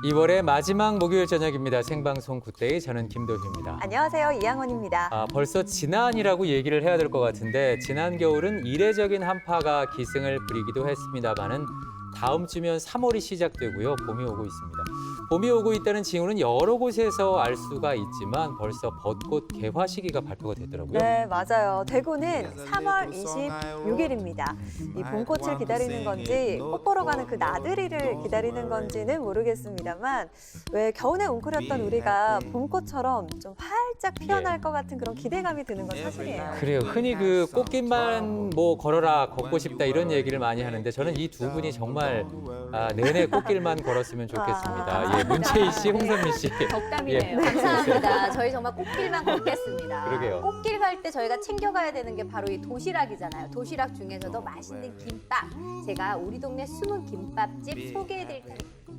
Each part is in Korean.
2월의 마지막 목요일 저녁입니다. 생방송 굿데이, 저는 김도희입니다. 안녕하세요. 이양원입니다. 벌써 지난이라고 얘기를 해야 될 것 같은데 지난 겨울은 이례적인 한파가 기승을 부리기도 했습니다만은 다음 주면 3월이 시작되고요. 봄이 오고 있습니다. 봄이 오고 있다는 징후는 여러 곳에서 알 수가 있지만 벌써 벚꽃 개화 시기가 발표가 됐더라고요. 네, 맞아요. 대구는 3월 26일입니다. 이 봄꽃을 기다리는 건지 꽃 보러 가는 그 나들이를 기다리는 건지는 모르겠습니다만 왜 겨우내 웅크렸던 우리가 봄꽃처럼 좀 활짝 피어날 것 같은 그런 기대감이 드는 건 사실이에요. 그래요. 흔히 그 꽃길만 뭐 걸어라 걷고 싶다 이런 얘기를 많이 하는데 저는 이 두 분이 정말 내내 꽃길만 걸었으면 좋겠습니다. 예, 문채희 씨, 홍선미 씨. 덕담이네요. 감사합니다. 저희 정말 꽃길만 걷겠습니다. 그러게요. 꽃길 갈 때 저희가 챙겨가야 되는 게 바로 이 도시락이잖아요. 도시락 중에서도 맛있는 김밥. 제가 우리 동네 숨은 김밥집 소개해드릴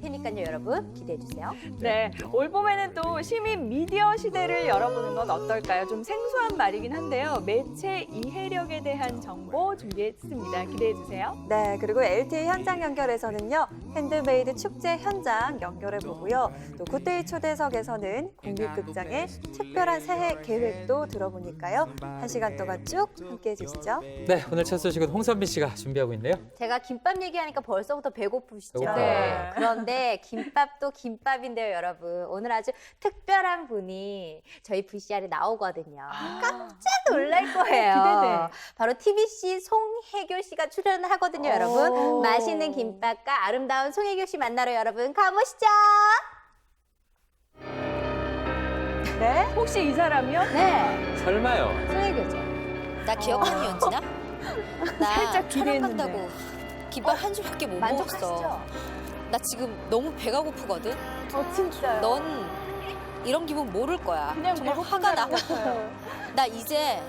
테니까요. 여러분 기대해 주세요. 네, 올 봄에는 또 시민 미디어 시대를 열어보는 건 어떨까요? 좀 생소한 말이긴 한데요. 매체 이해력에 대한 정보 준비했습니다. 기대해 주세요. 네, 그리고 LTE 현장 연결에서는요. 핸드메이드 축제 현장 연결해 보고요. 또 굿데이 초대석에서는 국립극장의 특별한 새해 계획도 들어보니까요. 1시간 동안 쭉 함께해 주시죠. 네, 오늘 첫 소식은 홍선미 씨가 준비하고 있네요. 제가 김밥 얘기하니까 벌써부터 배고프시죠? 배고파요. 네. 그런데 김밥도 김밥인데요, 여러분. 오늘 아주 특별한 분이 저희 VCR에 나오거든요. 깜짝 놀랄 거예요. 기대돼. 바로 TBC 송혜교 씨가 출연을 하거든요, 여러분. 맛있는 김밥과 아름다운 송혜교 씨 만나러 여러분 가보시죠. 네. 혹시 이 사람이요? 네, 설마요. 송혜교죠. 나 기억하니 연진아? 나 살짝 기대했는데. 촬영 간다고 김밥 한 줄밖에 못 먹었어. 만족하시죠? 나 지금 너무 배가 고프거든. 진짜요. 넌 이런 기분 모를 거야. 그냥 정말 배고픈 화가 나. 사람 나 이제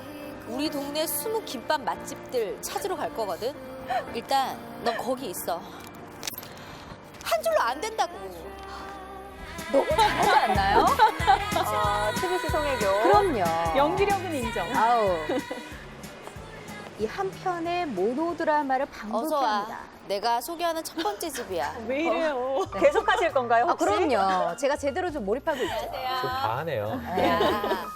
우리 동네 20 김밥 맛집들 찾으러 갈 거거든. 일단 넌 거기 있어. 한 줄로 안 된다고. 하지 않나요? TBC 송혜교. 그럼요. 연기력은 인정. 아우. 이 한 편의 모노 드라마를 어서 와. 방북합니다. 내가 소개하는 첫 번째 집이야. 왜 이래요? 계속 하실 건가요, 혹시? 그럼요. 제가 제대로 좀 몰입하고 있죠. 좀 과하네요. 야.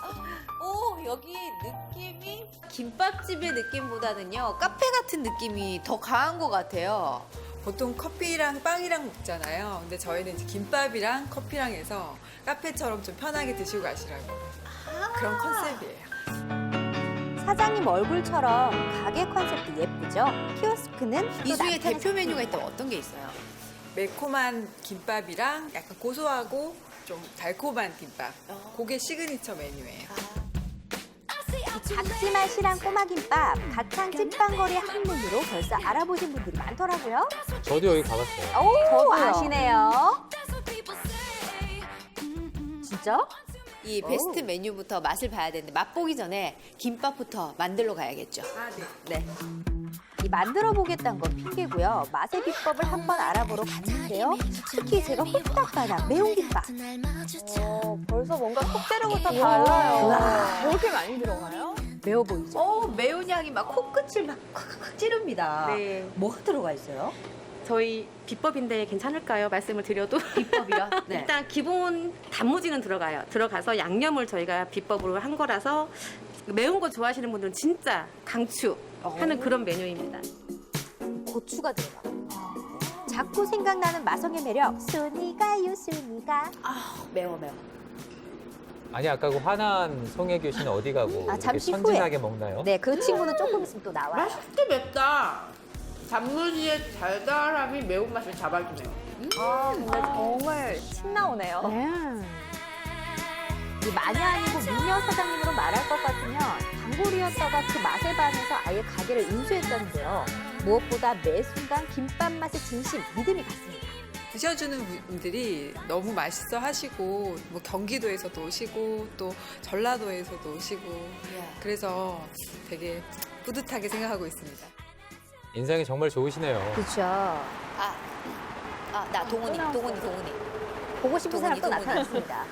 오, 여기 느낌이 김밥집의 느낌보다는요, 카페 같은 느낌이 더 강한 것 같아요. 보통 커피랑 빵이랑 먹잖아요. 근데 저희는 이제 김밥이랑 커피랑 해서 카페처럼 좀 편하게 드시고 가시라고. 그런 컨셉이에요. 사장님 얼굴처럼 가게 컨셉도 예쁘죠? 키오스크는 이 또 중에 남편의 대표 메뉴가 있다면 어떤 게 있어요? 매콤한 김밥이랑 약간 고소하고 좀 달콤한 김밥. 그게 시그니처 메뉴예요. 작지만 실한 꼬마 김밥, 가창 찐빵거리 한 메뉴로 벌써 알아보신 분들이 많더라고요. 저도 여기 가봤어요. 오, 아시네요. 진짜? 이 베스트 메뉴부터 맛을 봐야 되는데 맛보기 전에 김밥부터 만들러 가야겠죠. 네. 네. 이 만들어 보겠다는 건 핑계고요. 맛의 비법을 한번 알아보러 갔는데요. 특히 제가 홀딱 반한 매운 김밥. 벌써 뭔가 속재료부터 달라요. 이렇게 많이 들어가요? 매워 보이죠? 매운 향이 막 코끝을 막 콱콱 찌릅니다. 네, 뭐가 들어가 있어요? 저희 비법인데 괜찮을까요? 말씀을 드려도 비법이요? 네. 일단 기본 단무지는 들어가요. 들어가서 양념을 저희가 비법으로 한 거라서 매운 거 좋아하시는 분들은 진짜 강추하는 그런 메뉴입니다. 고추가 들어가. 자꾸 생각나는 마성의 매력. 순이가요, 순이가. 매워. 아니 아까 그 화난 송혜교 씨는 어디 가고 이렇게 잠시 후에. 천진하게 먹나요? 네, 그 친구는 조금 있으면 또 나와요. 맛있게 맵다. 단무지의 달달함이 매운맛을 잡아주네요. 근데 정말 침 나오네요. 이 많이 아니고 미녀 사장님으로 말할 것 같으면 단골이었다가 그 맛에 반해서 아예 가게를 인수했다는데요. 무엇보다 매 순간 김밥 맛의 진심, 믿음이 갔습니다. 드셔주는 분들이 너무 맛있어 하시고, 뭐 경기도에서도 오시고, 또 전라도에서도 오시고, 그래서 되게 뿌듯하게 생각하고 있습니다. 인상이 정말 좋으시네요. 그렇죠. 나 동훈이. 보고 싶은 사람 또 동훈이. 나타났습니다.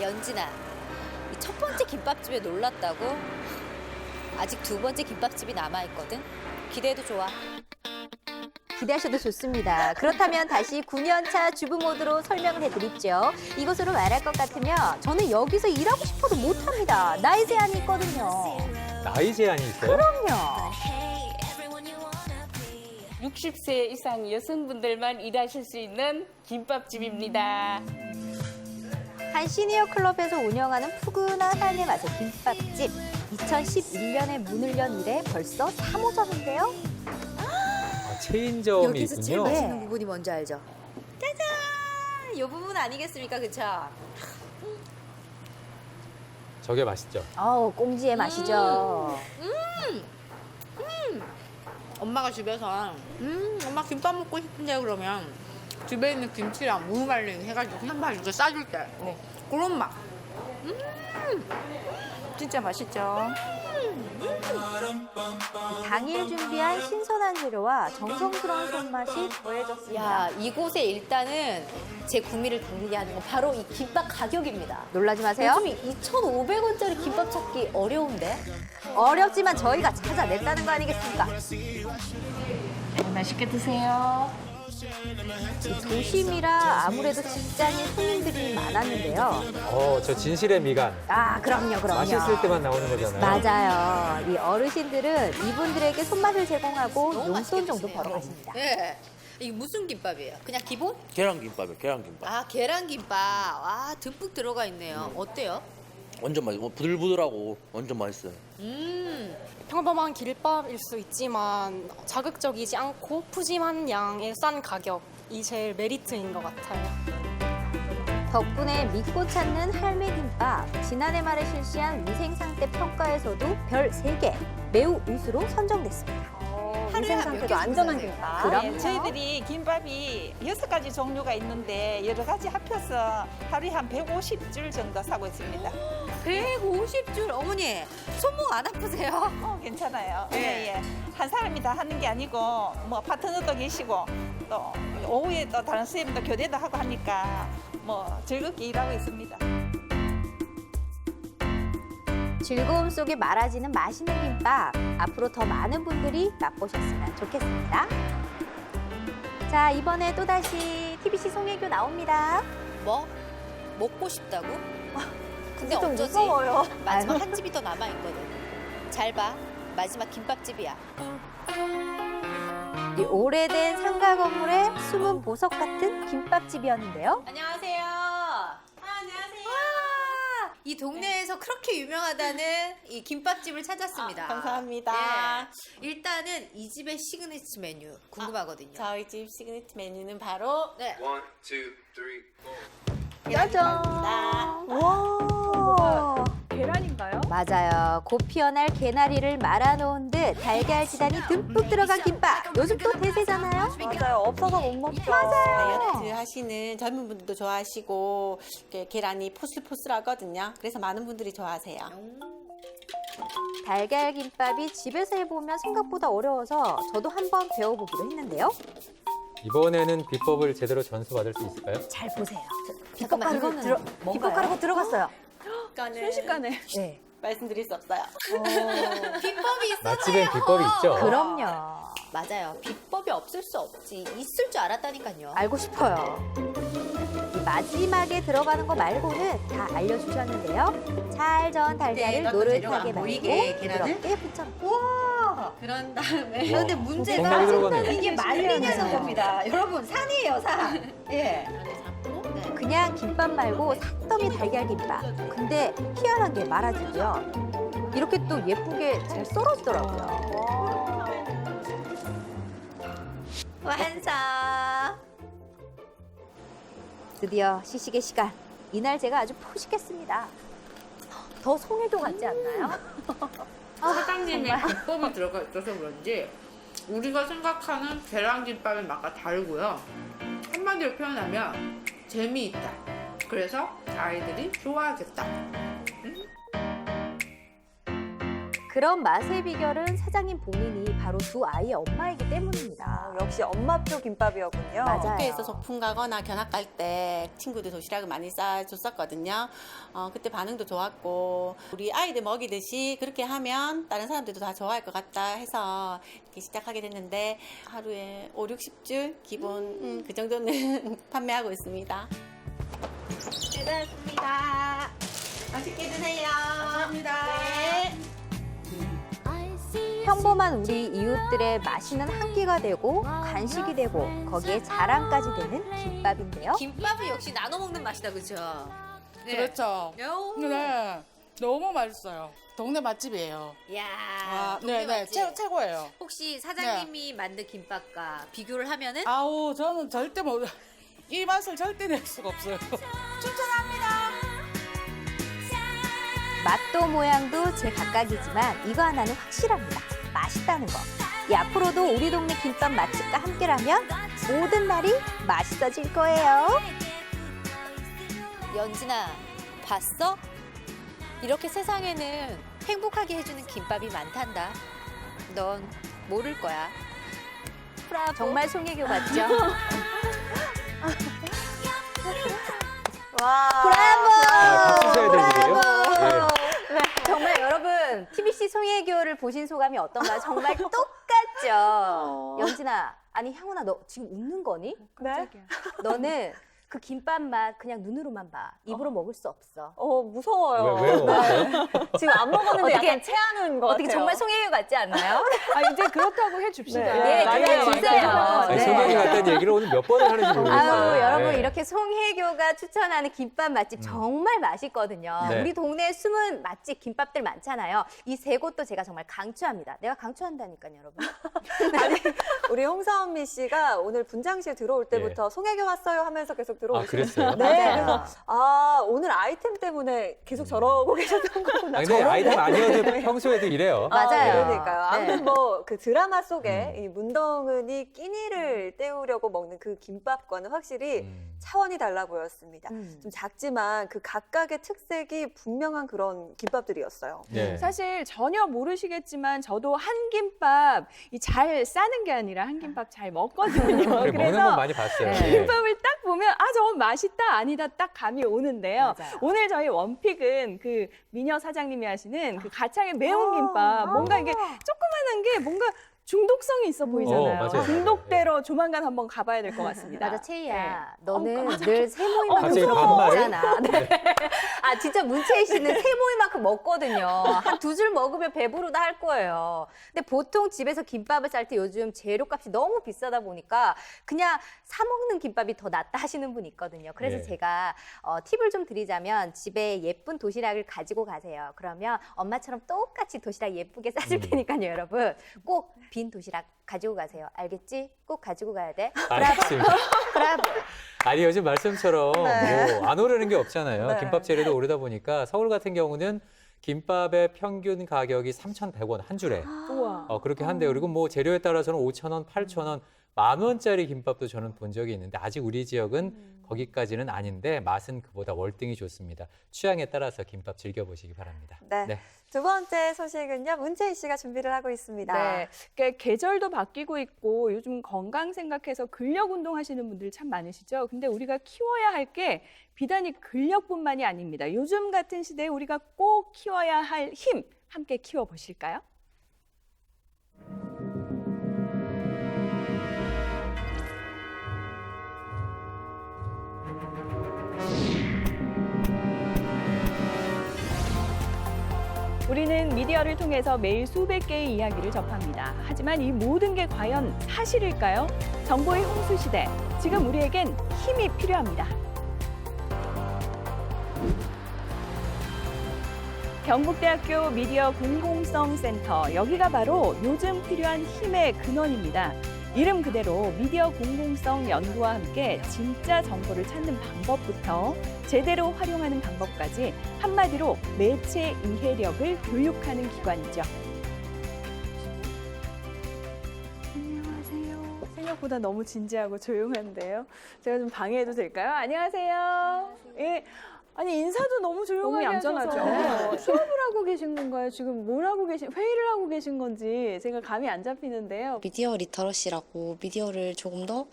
연진아, 이 첫 번째 김밥집에 놀랐다고? 아직 두 번째 김밥집이 남아있거든? 기대해도 좋아. 기대하셔도 좋습니다. 그렇다면 다시 9년차 주부 모드로 설명을 해드리죠. 이것으로 말할 것 같으면 저는 여기서 일하고 싶어도 못합니다. 나이 제한이 있거든요. 나이 제한이 있어요? 그럼요. 60세 이상 여성분들만 일하실 수 있는 김밥집입니다. 한 시니어 클럽에서 운영하는 푸근한 삶의 맛의 김밥집. 2011년에 문을 연 이래 벌써 3호점인데요. 아, 체인점이 여기서 제일 있군요. 맛있는 부분이 뭔지 알죠? 짜잔! 이 부분 아니겠습니까, 그쵸? 저게 맛있죠. 꽁지의 맛이죠. 엄마가 집에서 엄마 김밥 먹고 싶은데 그러면 집에 있는 김치랑 무 말린 해가지고 한번 이렇게 싸줄 때 그런 맛. 진짜 맛있죠. 당일 준비한 신선한 재료와 정성스러운 손맛이 더해졌습니다. 야, 이곳에 일단은 제 구미를 당기게 하는 건 바로 이 김밥 가격입니다. 놀라지 마세요. 요즘 2,500원짜리 김밥 찾기 어려운데? 어렵지만 저희가 찾아냈다는 거 아니겠습니까? 맛있게 드세요. 도심이라 아무래도 직장인 손님들이 많았는데요. 저 진실의 미간. 아, 그럼요. 맛있을 때만 나오는 거잖아요. 맞아요. 이 어르신들은 이분들에게 손맛을 제공하고 너무 용돈 맛있게 정도 드시네요. 벌어가십니다. 네. 이게 무슨 김밥이에요? 그냥 기본? 계란김밥이요, 계란김밥. 아, 계란김밥. 와, 듬뿍 들어가 있네요. 어때요? 완전 맛있어. 부들부들하고 완전 맛있어요. 평범한 길밥일 수 있지만 자극적이지 않고 푸짐한 양의 싼 가격이 제일 메리트인 것 같아요. 덕분에 믿고 찾는 할매김밥. 지난해 말에 실시한 위생상태 평가에서도 별 3개, 매우 우수로 선정됐습니다. 위생상태도 안전한 김밥. 그럼요. 저희들이 김밥이 6가지 종류가 있는데 여러 가지 합쳐서 하루에 한 150줄 정도 사고 있습니다. 150줄. 어머니, 손목 안 아프세요? 괜찮아요. 네. 예, 예. 한 사람이 다 하는 게 아니고 뭐 파트너도 계시고 또 오후에 또 다른 선생님도 교대도 하고 하니까 뭐 즐겁게 일하고 있습니다. 즐거움 속에 말아지는 맛있는 김밥. 앞으로 더 많은 분들이 맛보셨으면 좋겠습니다. 자, 이번에 또다시 TBC 송혜교 나옵니다. 뭐? 먹고 싶다고? 근데 좀 어쩌지? 무서워요. 마지막 한 집이 더 남아있거든. 잘 봐. 마지막 김밥집이야. 이 오래된 상가 건물의 숨은 보석 같은 김밥집이었는데요. 안녕하세요. 안녕하세요. 이 동네에서 그렇게 유명하다는 이 김밥집을 찾았습니다. 감사합니다. 예. 일단은 이 집의 시그니처 메뉴 궁금하거든요. 저희 집 시그니처 메뉴는 바로 네. 1, 2, 3, 짜잔. 와. 계란인가요? 맞아요. 곧 피어날 개나리를 말아놓은 듯 달걀 지단이 듬뿍 들어간 김밥. 요즘 또 대세잖아요. 맞아요. 없어서 못 먹죠. 다이어트 하시는 젊은 분들도 좋아하시고 이렇게 계란이 포슬포슬하거든요. 그래서 많은 분들이 좋아하세요. 달걀 김밥이 집에서 해보면 생각보다 어려워서 저도 한번 배워보기로 했는데요. 이번에는 비법을 제대로 전수받을 수 있을까요? 잘 보세요. 잠깐만, 이거는 뭔가요? 비법 가루가 들어갔어요. 순식간에. 네. 말씀드릴 수 없어요. 비법이 있어요. 맛집엔 비법이 있죠. 그럼요. 맞아요. 비법이 없을 수 없지. 있을 줄 알았다니까요. 알고 싶어요. 이 마지막에 들어가는 거 말고는 다 알려주셨는데요. 잘 저은 달걀을 네, 노릇하게 안 말고 보이게 계란을? 부드럽게 붙여. 그런 다음에. 우와, 근데 엄청나게 문제가 들어가네요. 이게 말리냐는 겁니다. 여러분, 산이에요, 산. 예. 그냥 김밥 말고 산더미 달걀 김밥. 근데 희한한 게 말아지고요. 이렇게 또 예쁘게 잘 썰어지더라고요. 완성. 드디어 시식의 시간. 이날 제가 아주 포식했습니다. 더 송혜교 같지 않나요? 사장님의 비법이 들어가 있어서 그런지 우리가 생각하는 계란김밥의 맛과 다르고요. 한마디로 표현하면 재미있다. 그래서 아이들이 좋아하겠다. 그런 맛의 비결은 사장님 본인이 바로 두 아이의 엄마이기 때문입니다. 역시 엄마표 김밥이었군요. 맞아요. 학교에서 소풍 가거나 견학 갈 때 친구들 도시락을 많이 싸줬었거든요. 그때 반응도 좋았고 우리 아이들 먹이듯이 그렇게 하면 다른 사람들도 다 좋아할 것 같다 해서 이렇게 시작하게 됐는데 하루에 5, 60줄 기본 그 정도는 판매하고 있습니다. 고맙습니다. 맛있게 드세요. 감사합니다. 네. 평범한 우리 이웃들의 맛있는 한 끼가 되고 간식이 되고 거기에 자랑까지 되는 김밥인데요. 김밥은 역시 나눠 먹는 맛이다, 그죠? 네. 그렇죠. 요. 네, 너무 맛있어요. 동네 맛집이에요. 야, 동네 네네, 맛집. 최고예요. 혹시 사장님이 만든 김밥과 비교를 하면은? 아우, 저는 절대 못, 이 맛을 절대 낼 수가 없어요. 맛도 모양도 제 각각이지만 이거 하나는 확실합니다. 맛있다는 거. 앞으로도 우리 동네 김밥 맛집과 함께라면 모든 날이 맛있어질 거예요. 연진아, 봤어? 이렇게 세상에는 행복하게 해주는 김밥이 많단다. 넌 모를 거야. 브라보. 정말 송혜교 같죠? 와. 박수 쳐야 되는데요. 정말 여러분 TBC 송혜교를 보신 소감이 어떤가요? 정말 똑같죠? 연진아, 아니 향훈아 너 지금 웃는 거니? 네? 너는 그 김밥 맛 그냥 눈으로만 봐. 입으로 먹을 수 없어. 무서워요. 왜요? 네. 지금 안 먹었는데 어떻게- 약간 체하는 것 어떻게 같아요. 정말 송혜교 같지 않나요? 아, 이제 그렇다고 해줍시다. 네, 맞아요, 주세요. 맞아요. 아니, 네. 소경이 같다는 얘기를 오늘 몇 번을 하는지 모르겠어요. 아유, 여러분 네. 이렇게 송혜교가 추천하는 김밥 맛집 정말 맛있거든요. 네. 우리 동네에 숨은 맛집 김밥들 많잖아요. 이 세 곳도 제가 정말 강추합니다. 내가 강추한다니까요, 여러분. 아니, 우리 홍사은미 씨가 오늘 분장실 들어올 때부터 송혜교 왔어요 하면서 계속 들어오시는 그랬어요? 네, 맞아요. 그래서 오늘 아이템 때문에 계속 저러고 계셨던 거구나. 아니, 근데 아이템 아니어도 평소에도 이래요. 맞아요. 그러니까요. 네. 아무튼 뭐 그 드라마 속에 이 문동은이 끼니를 때우려고 먹는 그 김밥과는 확실히 차원이 달라 보였습니다. 좀 작지만 그 각각의 특색이 분명한 그런 김밥들이었어요. 네. 사실 전혀 모르시겠지만 저도 한 김밥 이 잘 싸는 게 아니라 한 김밥 잘 먹거든요. 그래, 먹는 건 많이 봤어요. 네. 네. 김밥을 딱 보면 아 저건 맛있다 아니다 딱 감이 오는데요. 맞아요. 오늘 저희 원픽은 그 미녀 사장님이 하시는 그 가창의 매운 김밥 뭔가 이게 조그만한 게 뭔가 중독성이 있어 보이잖아요. 맞아요. 중독대로 조만간 한번 가봐야 될 것 같습니다. 맞아, 채희야. 네. 너는 늘 세모이만큼 갑자기 반말을? 먹잖아. 네. 아, 진짜 문채희 씨는 세모이만큼 먹거든요. 한 두 줄 먹으면 배부르다 할 거예요. 근데 보통 집에서 김밥을 쌀 때 요즘 재료값이 너무 비싸다 보니까 그냥 사 먹는 김밥이 더 낫다 하시는 분이 있거든요. 그래서 네. 제가 팁을 좀 드리자면 집에 예쁜 도시락을 가지고 가세요. 그러면 엄마처럼 똑같이 도시락 예쁘게 싸줄 테니까요, 여러분. 꼭 빈 도시락 가지고 가세요. 알겠지? 꼭 가지고 가야 돼. 알겠습니다. 브라보. 아니 요즘 말씀처럼 네. 뭐 안 오르는 게 없잖아요. 네. 김밥 재료도 오르다 보니까 서울 같은 경우는 김밥의 평균 가격이 3,100원 한 줄에 우와. 그렇게 한대요. 그리고 뭐 재료에 따라서는 5,000원, 8,000원, 10,000원짜리 김밥도 저는 본 적이 있는데 아직 우리 지역은 거기까지는 아닌데 맛은 그보다 월등히 좋습니다. 취향에 따라서 김밥 즐겨보시기 바랍니다. 네. 두 번째 소식은요. 문채희 씨가 준비를 하고 있습니다. 네, 그러니까 계절도 바뀌고 있고 요즘 건강 생각해서 근력 운동 하시는 분들 참 많으시죠. 근데 우리가 키워야 할 게 비단이 근력뿐만이 아닙니다. 요즘 같은 시대에 우리가 꼭 키워야 할 힘 함께 키워 보실까요? 우리는 미디어를 통해서 매일 수백 개의 이야기를 접합니다. 하지만 이 모든 게 과연 사실일까요? 정보의 홍수 시대, 지금 우리에겐 힘이 필요합니다. 경북대학교 미디어 공공성 센터, 여기가 바로 요즘 필요한 힘의 근원입니다. 이름 그대로 미디어 공공성 연구와 함께 진짜 정보를 찾는 방법부터 제대로 활용하는 방법까지 한마디로 매체 이해력을 교육하는 기관이죠. 안녕하세요. 생각보다 너무 진지하고 조용한데요. 제가 좀 방해해도 될까요? 안녕하세요. 예. 아니 인사도 너무 조용하게 너무 하셔서 얌전하죠. 수업을 하고 계신 건가요? 지금 뭘 하고 회의를 하고 계신 건지 제가 감이 안 잡히는데요. 미디어 리터러시라고 미디어를 조금 더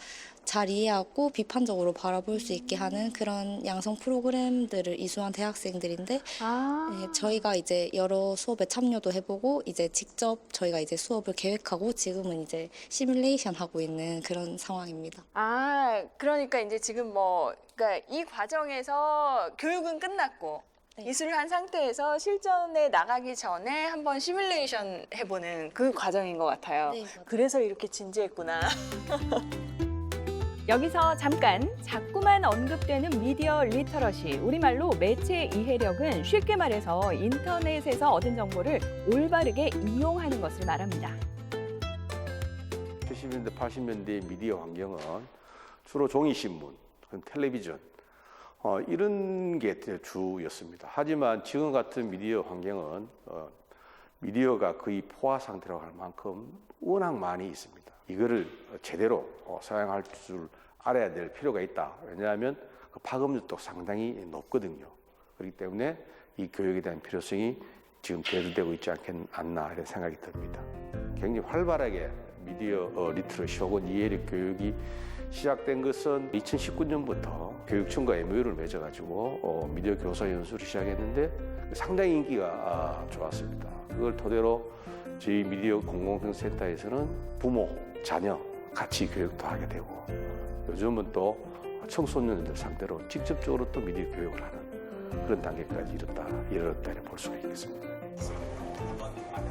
잘 이해하고 비판적으로 바라볼 수 있게 하는 그런 양성 프로그램들을 이수한 대학생들인데 네, 저희가 이제 여러 수업에 참여도 해보고 이제 직접 저희가 이제 수업을 계획하고 지금은 이제 시뮬레이션 하고 있는 그런 상황입니다. 그러니까 이제 지금 그러니까 이 과정에서 교육은 끝났고 이수를 한 상태에서 실전에 나가기 전에 한번 시뮬레이션 해보는 그 과정인 것 같아요. 네, 그래서 이렇게 진지했구나. 여기서 잠깐 자꾸만 언급되는 미디어 리터러시, 우리말로 매체 이해력은 쉽게 말해서 인터넷에서 얻은 정보를 올바르게 이용하는 것을 말합니다. 70년대, 80년대 미디어 환경은 주로 종이신문, 텔레비전 이런 게 주였습니다. 하지만 지금 같은 미디어 환경은 미디어가 거의 포화 상태라고 할 만큼 워낙 많이 있습니다. 이거를 제대로 사용할 줄 알아야 될 필요가 있다. 왜냐하면 그 파급력도 상당히 높거든요. 그렇기 때문에 이 교육에 대한 필요성이 지금 대두되고 있지 않나 이런 생각이 듭니다. 굉장히 활발하게 미디어 리터러시 혹은 이해력 교육이 시작된 것은 2019년부터 교육청과 MOU를 맺어가지고 미디어 교사 연수를 시작했는데 상당히 인기가 좋았습니다. 그걸 토대로 저희 미디어 공공센터에서는 부모, 자녀 같이 교육도 하게 되고 요즘은 또 청소년들 상대로 직접적으로 또 미디어 교육을 하는 그런 단계까지 이르렀다 볼 수가 있겠습니다.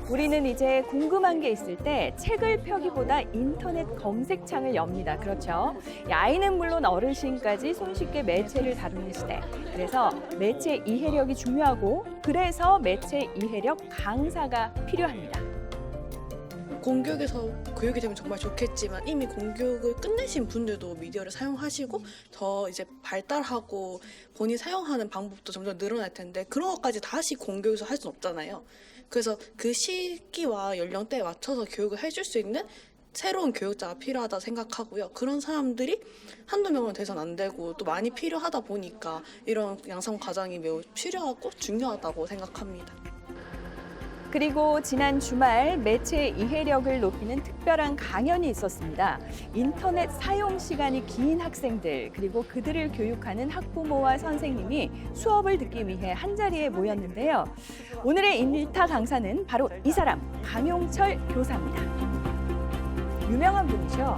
우리는 이제 궁금한 게 있을 때 책을 펴기보다 인터넷 검색창을 엽니다. 그렇죠? 아이는 물론 어르신까지 손쉽게 매체를 다루는 시대. 그래서 매체 이해력이 중요하고 그래서 매체 이해력 강사가 필요합니다. 공교육에서 교육이 되면 정말 좋겠지만 이미 공교육을 끝내신 분들도 미디어를 사용하시고 더 이제 발달하고 본인이 사용하는 방법도 점점 늘어날 텐데 그런 것까지 다시 공교육에서 할 수는 없잖아요. 그래서 그 시기와 연령대에 맞춰서 교육을 해줄 수 있는 새로운 교육자가 필요하다 생각하고요. 그런 사람들이 한두 명은 돼서는 안 되고 또 많이 필요하다 보니까 이런 양성 과정이 매우 필요하고 중요하다고 생각합니다. 그리고 지난 주말 매체 이해력을 높이는 특별한 강연이 있었습니다. 인터넷 사용 시간이 긴 학생들 그리고 그들을 교육하는 학부모와 선생님이 수업을 듣기 위해 한자리에 모였는데요. 오늘의 인일타 강사는 바로 이 사람, 강용철 교사입니다. 유명한 분이죠.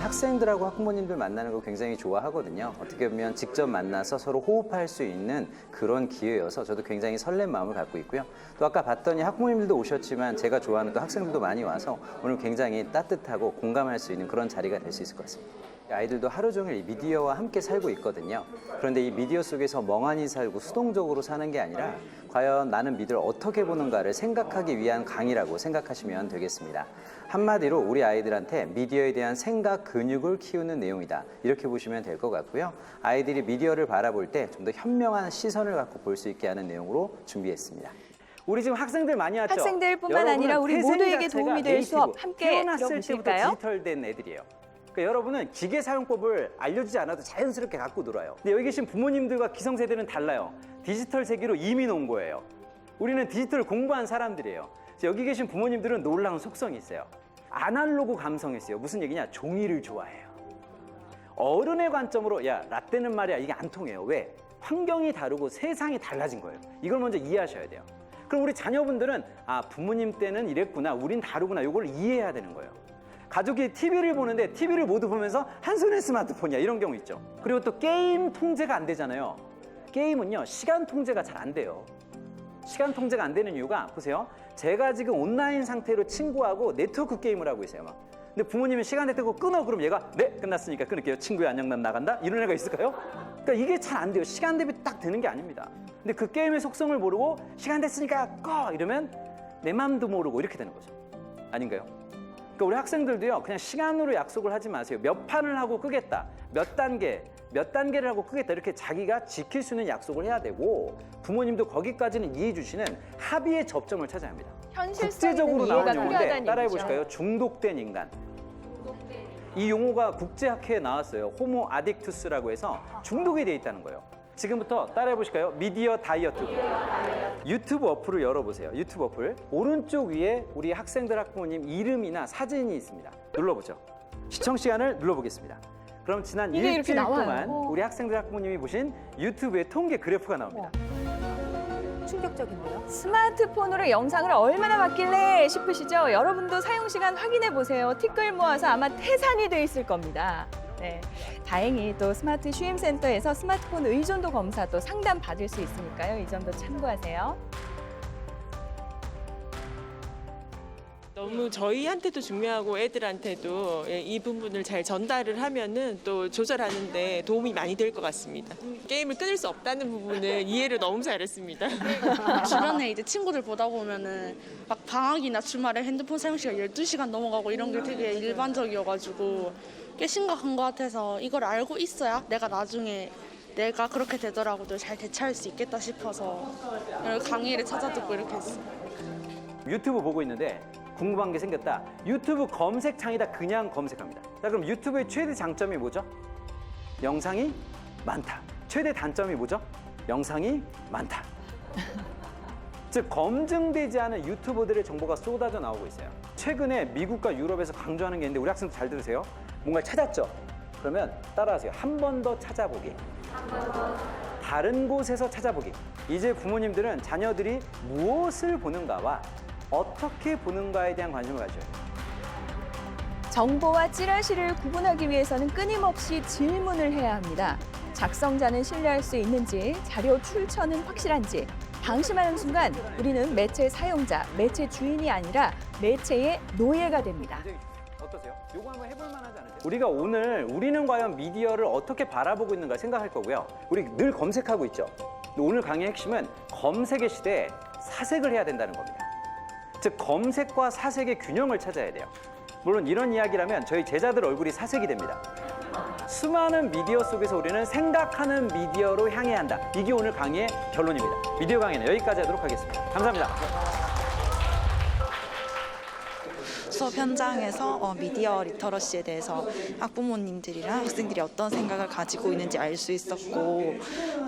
학생들하고 학부모님들 만나는 거 굉장히 좋아하거든요. 어떻게 보면 직접 만나서 서로 호흡할 수 있는 그런 기회여서 저도 굉장히 설렘 마음을 갖고 있고요. 또 아까 봤더니 학부모님들도 오셨지만 제가 좋아하는 또 학생들도 많이 와서 오늘 굉장히 따뜻하고 공감할 수 있는 그런 자리가 될 수 있을 것 같습니다. 아이들도 하루 종일 이 미디어와 함께 살고 있거든요. 그런데 이 미디어 속에서 멍하니 살고 수동적으로 사는 게 아니라 과연 나는 미디어를 어떻게 보는가를 생각하기 위한 강의라고 생각하시면 되겠습니다. 한마디로 우리 아이들한테 미디어에 대한 생각 근육을 키우는 내용이다. 이렇게 보시면 될 것 같고요. 아이들이 미디어를 바라볼 때 좀 더 현명한 시선을 갖고 볼 수 있게 하는 내용으로 준비했습니다. 우리 지금 학생들 많이 왔죠? 학생들뿐만 아니라 우리 모두에게 도움이 될 수업 함께 들어보실까요? 디지털된 애들이에요. 그러니까 여러분은 기계 사용법을 알려주지 않아도 자연스럽게 갖고 놀아요. 근데 여기 계신 부모님들과 기성세대는 달라요. 디지털 세계로 이민 온 거예요. 우리는 디지털을 공부한 사람들이에요. 여기 계신 부모님들은 놀라운 속성이 있어요. 아날로그 감성이 있어요. 무슨 얘기냐? 종이를 좋아해요. 어른의 관점으로 야, 라떼는 말이야 이게 안 통해요. 왜? 환경이 다르고 세상이 달라진 거예요. 이걸 먼저 이해하셔야 돼요. 그럼 우리 자녀분들은 아, 부모님 때는 이랬구나, 우린 다르구나, 이걸 이해해야 되는 거예요. 가족이 TV를 보는데 TV를 모두 보면서 한 손에 스마트폰이야, 이런 경우 있죠. 그리고 또 게임 통제가 안 되잖아요. 게임은요, 시간 통제가 잘 안 돼요. 시간 통제가 안 되는 이유가 보세요. 제가 지금 온라인 상태로 친구하고 네트워크 게임을 하고 있어요. 막. 근데 부모님이 시간 됐다고 끊어, 그럼 얘가 네, 끝났으니까 끊을게요. 친구야 안녕, 난 나간다. 이런 애가 있을까요? 그러니까 이게 잘 안 돼요. 시간 대비 딱 되는 게 아닙니다. 근데 그 게임의 속성을 모르고 시간 됐으니까 꺼 이러면 내 맘도 모르고 이렇게 되는 거죠. 아닌가요? 그러니까 우리 학생들도요, 그냥 시간으로 약속을 하지 마세요. 몇 판을 하고 끄겠다, 몇 단계를 하고 끄겠다, 이렇게 자기가 지킬 수 있는 약속을 해야 되고, 부모님도 거기까지는 이해해 주시는 합의의 접점을 찾아야 합니다. 국제적으로 나온 용어인데 따라해 보실까요? 중독된 인간. 이 용어가 국제학회에 나왔어요. 호모 아딕투스라고 해서 중독이 돼 있다는 거예요. 지금부터 따라해 보실까요? 미디어 다이어트. 유튜브 어플을 열어보세요. 유튜브 어플. 오른쪽 위에 우리 학생들 학부모님 이름이나 사진이 있습니다. 눌러보죠. 시청 시간을 눌러보겠습니다. 그럼 지난 이게 이렇게 일주일 나와요. 동안 우리 학생들 학부모님이 보신 유튜브의 통계 그래프가 나옵니다. 충격적인데요. 스마트폰으로 영상을 얼마나 봤길래 싶으시죠? 여러분도 사용 시간 확인해 보세요. 티끌 모아서 아마 태산이 돼 있을 겁니다. 네, 다행히 또 스마트 쉬임센터에서 스마트폰 의존도 검사 또 상담 받을 수 있으니까요. 이 점도 참고하세요. 너무 저희한테도 중요하고 애들한테도 이 부분을 잘 전달을 하면은 또 조절하는데 도움이 많이 될 것 같습니다. 게임을 끊을 수 없다는 부분을 이해를 너무 잘했습니다. 주변에 이제 친구들 보다 보면은 막 방학이나 주말에 핸드폰 사용 시간 12시간 넘어가고 이런 게 되게 일반적이어가지고 꽤 심각한 것 같아서 이걸 알고 있어야 내가 나중에 내가 그렇게 되더라고도 잘 대처할 수 있겠다 싶어서 강의를 찾아 듣고 이렇게 했어요. 유튜브 보고 있는데 궁금한 게 생겼다. 유튜브 검색창에다 그냥 검색합니다. 자, 그럼 유튜브의 최대 장점이 뭐죠? 영상이 많다. 최대 단점이 뭐죠? 영상이 많다. 즉 검증되지 않은 유튜버들의 정보가 쏟아져 나오고 있어요. 최근에 미국과 유럽에서 강조하는 게 있는데 우리 학생들 잘 들으세요. 뭔가 찾았죠? 그러면 따라하세요. 한 번 더 찾아보기. 다른 곳에서 찾아보기. 이제 부모님들은 자녀들이 무엇을 보는가와 어떻게 보는가에 대한 관심을 가져요. 정보와 찌라시를 구분하기 위해서는 끊임없이 질문을 해야 합니다. 작성자는 신뢰할 수 있는지, 자료 출처는 확실한지, 방심하는 순간 우리는 매체 사용자, 매체 주인이 아니라 매체의 노예가 됩니다. 어떠세요? 요거 한번 해볼 만하지 않으세요? 우리가 오늘 우리는 과연 미디어를 어떻게 바라보고 있는가 생각할 거고요. 우리 늘 검색하고 있죠. 오늘 강의의 핵심은 검색의 시대에 사색을 해야 된다는 겁니다. 즉 검색과 사색의 균형을 찾아야 돼요. 물론 이런 이야기라면 저희 제자들 얼굴이 사색이 됩니다. 수많은 미디어 속에서 우리는 생각하는 미디어로 향해야 한다. 이게 오늘 강의의 결론입니다. 미디어 강의는 여기까지 하도록 하겠습니다. 감사합니다. 수업 현장에서 미디어 리터러시에 대해서 학부모님들이랑 학생들이 어떤 생각을 가지고 있는지 알 수 있었고,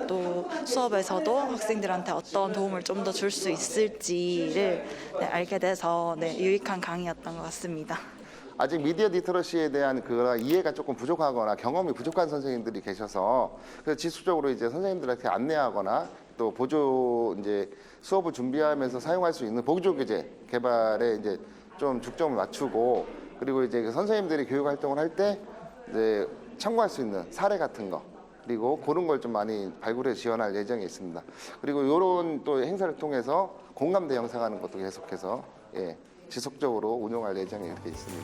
또 수업에서도 학생들한테 어떤 도움을 좀 더 줄 수 있을지를 알게 돼서 유익한 강의였던 것 같습니다. 아직 미디어 리터러시에 대한 그 이해가 조금 부족하거나 경험이 부족한 선생님들이 계셔서 그래서 지속적으로 이제 선생님들한테 안내하거나 또 보조 이제 수업을 준비하면서 사용할 수 있는 보조 교재 개발에 이제 좀 중점을 맞추고, 그리고 이제 선생님들이 교육 활동을 할 때 이제 참고할 수 있는 사례 같은 거, 그리고 그런 걸 좀 많이 발굴해 지원할 예정에 있습니다. 그리고 이런 또 행사를 통해서 공감대 형성하는 것도 계속해서 지속적으로 운영할 예정에 이렇게 있습니다.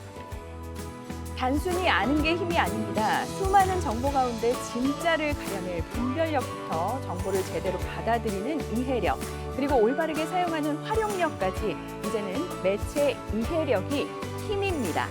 단순히 아는 게 힘이 아닙니다. 수많은 정보 가운데 진짜를 가려낼 분별력부터 정보를 제대로 받아들이는 이해력, 그리고 올바르게 사용하는 활용력까지 이제는 매체 이해력이 힘입니다.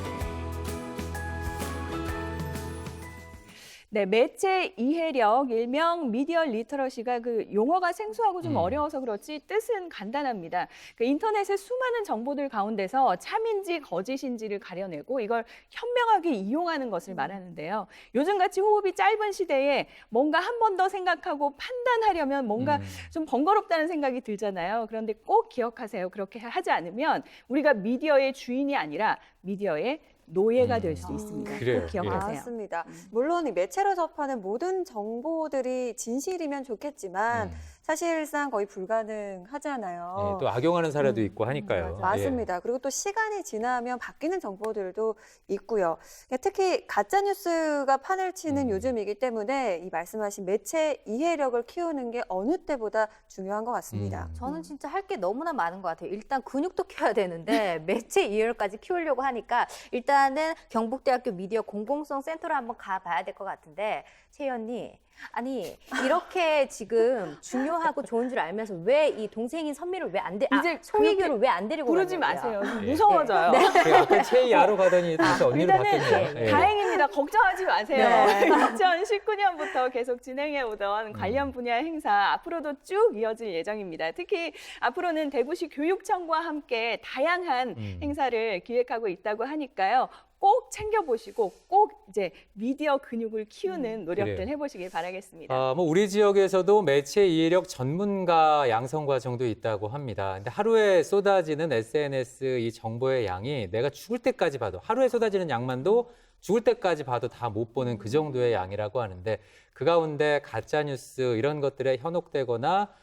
네, 매체 이해력, 일명 미디어 리터러시가 그 용어가 생소하고 좀 어려워서 그렇지 뜻은 간단합니다. 그 인터넷의 수많은 정보들 가운데서 참인지 거짓인지를 가려내고 이걸 현명하게 이용하는 것을 말하는데요. 요즘같이 호흡이 짧은 시대에 뭔가 한 번 더 생각하고 판단하려면 뭔가 좀 번거롭다는 생각이 들잖아요. 그런데 꼭 기억하세요. 그렇게 하지 않으면 우리가 미디어의 주인이 아니라 미디어의 노예가 될 수 있습니다. 그래요. 꼭 기억하세요. 맞습니다. 물론 이 매체로 접하는 모든 정보들이 진실이면 좋겠지만 사실상 거의 불가능하잖아요. 네, 또 악용하는 사례도 있고 하니까요. 맞습니다. 그리고 또 시간이 지나면 바뀌는 정보들도 있고요. 특히 가짜 뉴스가 판을 치는 요즘이기 때문에 이 말씀하신 매체 이해력을 키우는 게 어느 때보다 중요한 것 같습니다. 저는 진짜 할 게 너무나 많은 것 같아요. 일단 근육도 키워야 되는데 매체 이해력까지 키우려고 하니까 일단은 경북대학교 미디어 공공성 센터를 한번 가봐야 될 것 같은데, 채희 언니, 아니 이렇게 지금 중요하고 좋은 줄 알면서 왜 이 동생인 선미를 왜 안 이제 송혜교를 왜 안 데리고 부르지 가냐고요. 마세요. 무서워져요. 그 아까 채희 야로 가더니 다시 언니로 바뀌었네요. 다행입니다. 걱정하지 마세요. 네. 2019년부터 계속 진행해 오던 관련 분야 행사 앞으로도 쭉 이어질 예정입니다. 특히 앞으로는 대구시 교육청과 함께 다양한 행사를 기획하고 있다고 하니까요. 꼭 챙겨보시고 꼭 이제 미디어 근육을 키우는 노력들 그래요. 해보시길 바라겠습니다. 뭐 우리 지역에서도 매체 이해력 전문가 양성 과정도 있다고 합니다. 근데 하루에 쏟아지는 SNS 이 정보의 양이 내가 죽을 때까지 봐도 하루에 쏟아지는 양만도 죽을 때까지 봐도 다 못 보는 그 정도의 양이라고 하는데 그 가운데 가짜 뉴스 이런 것들에 현혹되거나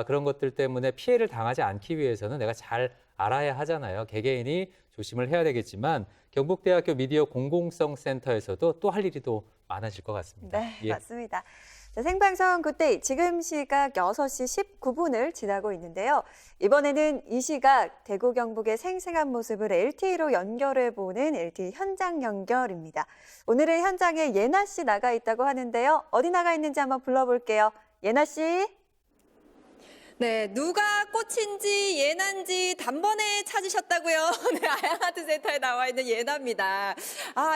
그런 것들 때문에 피해를 당하지 않기 위해서는 내가 잘 알아야 하잖아요. 개개인이 조심을 해야 되겠지만 경북대학교 미디어 공공성 센터에서도 또 할 일이 또 많아질 것 같습니다. 네, 예. 맞습니다. 자, 생방송 굿데이 지금 시각 6시 19분을 지나고 있는데요. 이번에는 이 시각 대구 경북의 생생한 모습을 LTE로 연결해보는 LTE 현장 연결입니다. 오늘은 현장에 예나 씨 나가 있다고 하는데요. 어디 나가 있는지 한번 불러볼게요. 예나 씨. 네, 누가 꽃인지 예나인지 단번에 찾으셨다고요. 네, 아양아트센터에 나와 있는 예나입니다.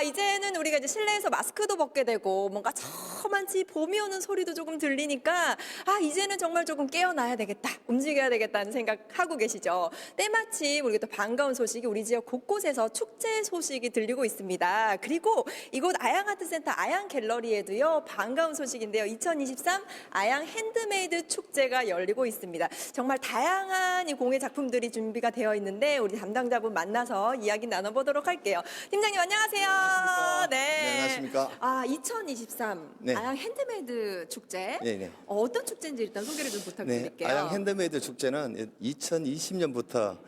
이제는 우리가 이제 실내에서 마스크도 벗게 되고 뭔가 저만치 봄이 오는 소리도 조금 들리니까 이제는 정말 조금 깨어나야 되겠다, 움직여야 되겠다는 생각하고 계시죠. 때마침 우리가 또 반가운 소식이 우리 지역 곳곳에서 축제 소식이 들리고 있습니다. 그리고 이곳 아양아트센터 아양갤러리에도요, 반가운 소식인데요. 2023 아양 핸드메이드 축제가 열리고 있습니다. 정말 다양한 이 공예 작품들이 준비가 되어 있는데 우리 담당자분 만나서 이야기 나눠보도록 할게요. 팀장님 안녕하세요. 안녕하십니까. 네. 안녕하십니까. 2023 네. 아양 핸드메이드 축제. 네네. 어떤 축제인지 일단 소개를 좀 부탁드릴게요. 네, 아양 핸드메이드 축제는 2020년부터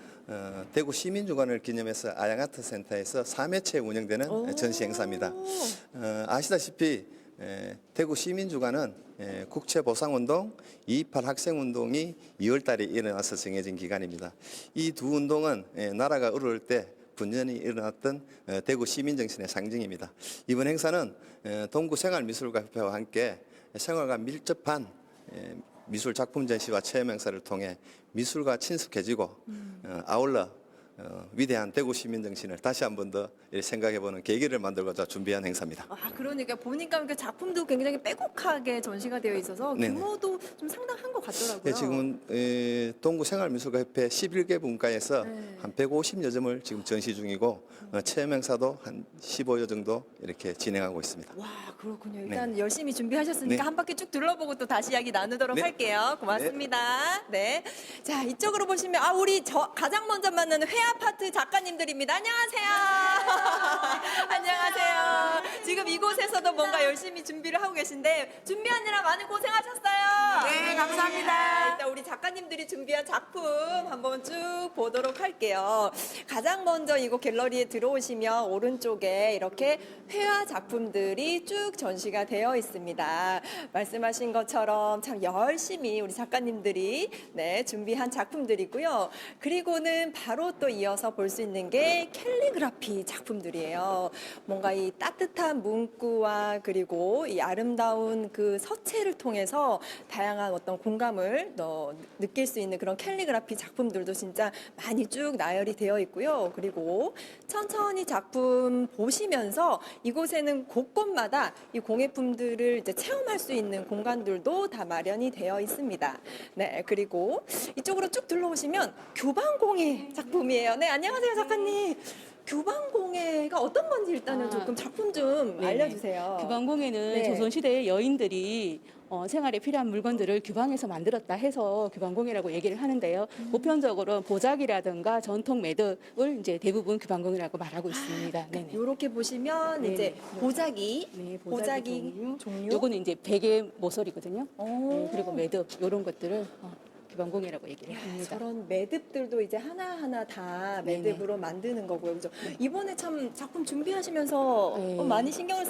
대구 시민주간을 기념해서 아양아트센터에서 3회째 운영되는 전시 행사입니다. 아시다시피 대구 시민주간은 국채보상운동, 228 학생운동이 2월 달에 일어나서 정해진 기간입니다. 이 두 운동은 나라가 어려울 때 분연히 일어났던 대구 시민정신의 상징입니다. 이번 행사는 동구생활미술가협회와 함께 생활과 밀접한 미술 작품 전시와 체험 행사를 통해 미술과 친숙해지고 아울러 위대한 대구 시민 정신을 다시 한 번 더 생각해보는 계기를 만들고자 준비한 행사입니다. 그러니까 보니까 그 작품도 굉장히 빼곡하게 전시가 되어 있어서 네네. 규모도 좀 상당한 것 같더라고요. 네, 지금은 동구생활미술가협회 11개 분과에서 한 150여 점을 지금 전시 중이고 체험 행사도 한 15여 정도 이렇게 진행하고 있습니다. 와, 그렇군요. 일단 열심히 준비하셨으니까 네. 한 바퀴 쭉 둘러보고 또 다시 이야기 나누도록 네. 할게요. 고맙습니다. 네. 자, 이쪽으로 보시면 우리 가장 먼저 만나는 회아파트 작가님들입니다. 안녕하세요. 안녕하세요. 지금 이곳에서도 뭔가 열심히 준비를 하고 계신데 준비하느라 많이 고생하셨어요. 네, 감사합니다. 일단 우리 작가님들이 준비한 작품 한번 쭉 보도록 할게요. 가장 먼저 이곳 갤러리에 들어오시면 오른쪽에 이렇게 회화 작품들이 쭉 전시가 되어 있습니다. 말씀하신 것처럼 참 열심히 우리 작가님들이 준비한 작품들이고요. 그리고는 바로 또 이어서 볼 수 있는 게 캘리그라피 작품들이에요. 뭔가 이 따뜻한 문구와 그리고 이 아름다운 그 서체를 통해서 다양한 어떤 공감을 느낄 수 있는 그런 캘리그라피 작품들도 진짜 많이 쭉 나열이 되어 있고요. 그리고 천천히 작품 보시면서 이곳에는 곳곳마다 이 공예품들을 이제 체험할 수 있는 공간들도 다 마련이 되어 있습니다. 네, 그리고 이쪽으로 쭉 둘러오시면 교방공예 작품이에요. 네, 안녕하세요, 작가님. 교방공예가 어떤 건지 일단은 조금 작품 좀 네네. 알려주세요. 규방공예는 네. 조선시대의 여인들이 생활에 필요한 물건들을 규방해서 만들었다 해서 규방공예라고 얘기를 하는데요. 보편적으로 보자기라든가 전통 매듭을 이제 대부분 규방공예라고 말하고 있습니다. 네네. 이렇게 보시면 네네. 이제 보자기, 네, 보자기 종류. 요거는 이제 베개 모서리거든요. 네, 그리고 매듭 이런 것들을 규방공예라고 얘기를 합니다. 저런 매듭들도 이제 하나하나 다 네네. 매듭으로 만드는 거고요. 그죠? 이번에 참 작품 준비하시면서 많이 신경을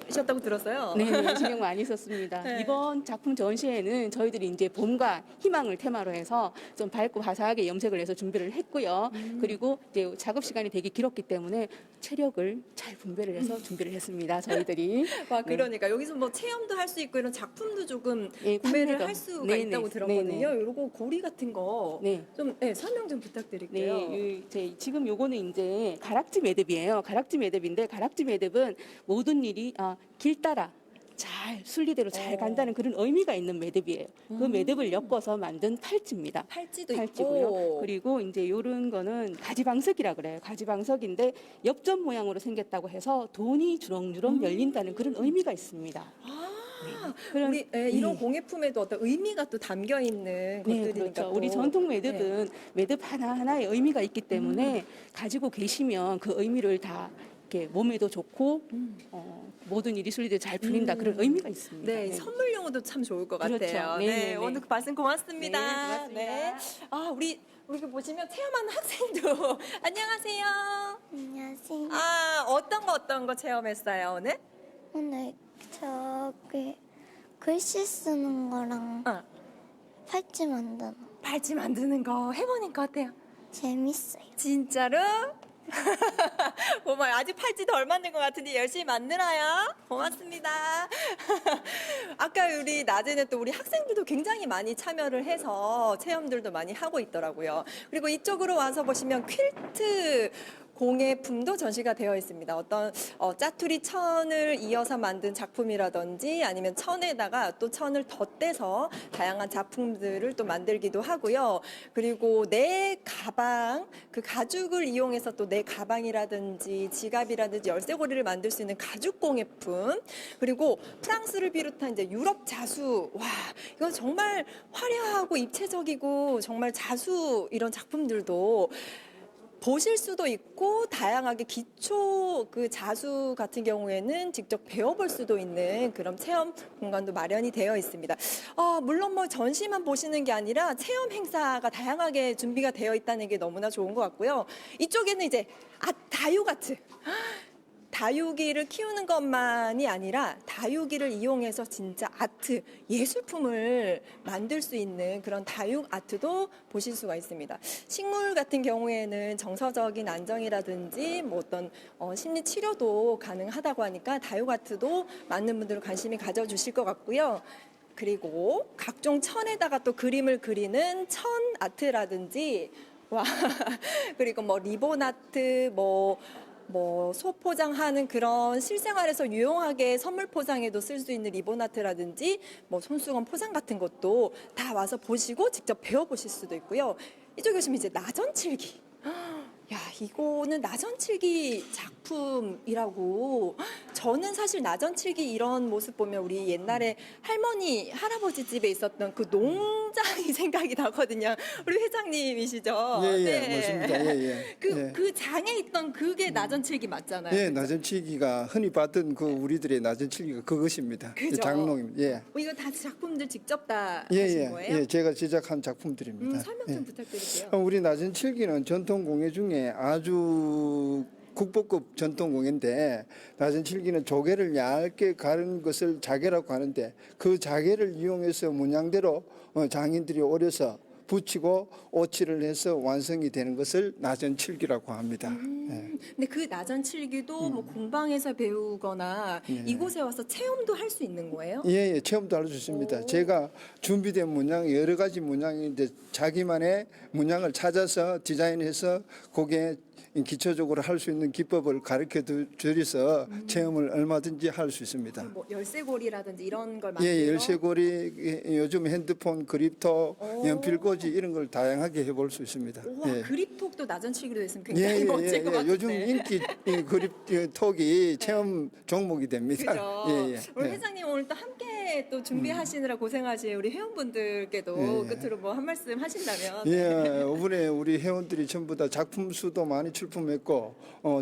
쓰셨다고 들었어요. 네, 신경 많이 썼습니다. 네. 이번 작품 전시회는 저희들이 이제 봄과 희망을 테마로 해서 좀 밝고 화사하게 염색을 해서 준비를 했고요. 그리고 이제 작업 시간이 되게 길었기 때문에 체력을 잘 분배를 해서 준비를 했습니다. 저희들이. 와, 그러니까 여기서 뭐 체험도 할 수 있고 이런 작품도 조금 구매를 할 수가 네네. 있다고 들었거든요. 네네. 요거 고리 같은 거 좀 설명 좀 부탁드릴게요. 네, 지금 요거는 이제 가락지 매듭이에요. 가락지 매듭인데 가락지 매듭은 모든 일이 길 따라 잘 순리대로 잘 간다는 그런 의미가 있는 매듭이에요. 그 매듭을 엮어서 만든 팔찌입니다. 팔찌도 팔찌고요. 있고. 그리고 이제 이런 거는 가지방석이라 그래요. 가지방석인데 엽전 모양으로 생겼다고 해서 돈이 주렁주렁 열린다는 그런 의미가 있습니다. 그런- 우리 이런 네. 공예품에도 어떤 의미가 또 담겨 있는 것들이니까 그렇죠. 또. 우리 전통 매듭은 매듭 하나하나의 의미가 있기 때문에 가지고 계시면 그 의미를 다 이렇게 몸에도 좋고 모든 일이 순리대로 잘 풀린다 그런 의미가 있습니다. 네, 선물용으도 참 좋을 것 그렇죠. 같아요. 네, 네, 네, 네. 오늘 말씀 고맙습니다. 네, 고맙습니다. 네. 아, 우리 보시면 체험하는 학생도 안녕하세요. 안녕하세요. 아, 어떤 거 체험했어요 오늘? 오늘 저기 글씨 쓰는 거랑 팔찌 만드는 거. 팔찌 만드는 거 해보니까 어때요? 재밌어요. 진짜로? 고마워요. 아직 팔찌도 얼마 안 된 것 같은데 열심히 만들어요. 고맙습니다. 아까 우리 낮에는 또 우리 학생들도 굉장히 많이 참여를 해서 체험들도 많이 하고 있더라고요. 그리고 이쪽으로 와서 보시면 퀼트 공예품도 전시가 되어 있습니다. 어떤 짜투리 천을 이어서 만든 작품이라든지 아니면 천에다가 또 천을 덧대서 다양한 작품들을 또 만들기도 하고요. 그리고 내 가방, 그 가죽을 이용해서 또 내 가방이라든지 지갑이라든지 열쇠고리를 만들 수 있는 가죽 공예품, 그리고 프랑스를 비롯한 이제 유럽 자수, 와, 이건 정말 화려하고 입체적이고 정말 자수 이런 작품들도 보실 수도 있고 다양하게 기초 그 자수 같은 경우에는 직접 배워볼 수도 있는 그런 체험 공간도 마련이 되어 있습니다. 물론 뭐 전시만 보시는 게 아니라 체험 행사가 다양하게 준비가 되어 있다는 게 너무나 좋은 것 같고요. 이쪽에는 이제 다육 아트. 다육이를 키우는 것만이 아니라 다육이를 이용해서 진짜 아트, 예술품을 만들 수 있는 그런 다육 아트도 보실 수가 있습니다. 식물 같은 경우에는 정서적인 안정이라든지 뭐 어떤 심리 치료도 가능하다고 하니까 다육 아트도 많은 분들 관심이 가져주실 것 같고요. 그리고 각종 천에다가 또 그림을 그리는 천 아트라든지 와 그리고 뭐 리본 아트 뭐 소포장하는 그런 실생활에서 유용하게 선물 포장에도 쓸 수 있는 리본 아트라든지 뭐 손수건 포장 같은 것도 다 와서 보시고 직접 배워보실 수도 있고요. 이쪽에 오시면 이제 나전칠기. 야, 이거는 나전칠기 작품이라고. 저는 사실 나전칠기 이런 모습 보면 우리 옛날에 할머니, 할아버지 집에 있었던 그 농장이 생각이 나거든요. 우리 회장님이시죠? 예, 맞습니다. 예. 그 장에 있던 그게 나전칠기 맞잖아요. 예, 그죠? 나전칠기가 흔히 봤던 그 우리들의 나전칠기가 그것입니다. 그죠? 장롱입니다. 예. 이거 다 작품들 직접 다 하신 거예요? 예, 제가 제작한 작품들입니다. 설명 좀 부탁드릴게요. 우리 나전칠기는 전통 공예 중에 아주 국보급 전통 공예인데, 나전칠기는 조개를 얇게 가른 것을 자개라고 하는데, 그 자개를 이용해서 문양대로 장인들이 오려서 붙이고 오칠을 해서 완성이 되는 것을 나전칠기라고 합니다. 근데 그 나전칠기도 뭐 공방에서 배우거나 이곳에 와서 체험도 할 수 있는 거예요? 예, 체험도 할 수 있습니다. 제가 준비된 문양, 여러 가지 문양인데 자기만의 문양을 찾아서 디자인해서 거기에 기초적으로 할 수 있는 기법을 가르쳐 드려서 체험을 얼마든지 할 수 있습니다. 뭐 열쇠고리라든지 이런 걸 예, 만들어? 열쇠고리, 요즘 핸드폰, 그립톡, 연필꽂이 이런 걸 다양하게 해볼 수 있습니다. 우와, 예. 그립톡도 나전칠기로 됐으면 굉장히 멋질 것 같은데. 요즘 인기 그립톡이 체험 종목이 됩니다. 그죠. 우리 회장님 오늘 또 함께 또 준비하시느라 고생하신 우리 회원분들께도 끝으로 뭐 한 말씀 하신다면. 예, 이번에 우리 회원들이 전부 다 작품 수도 많이 출품했고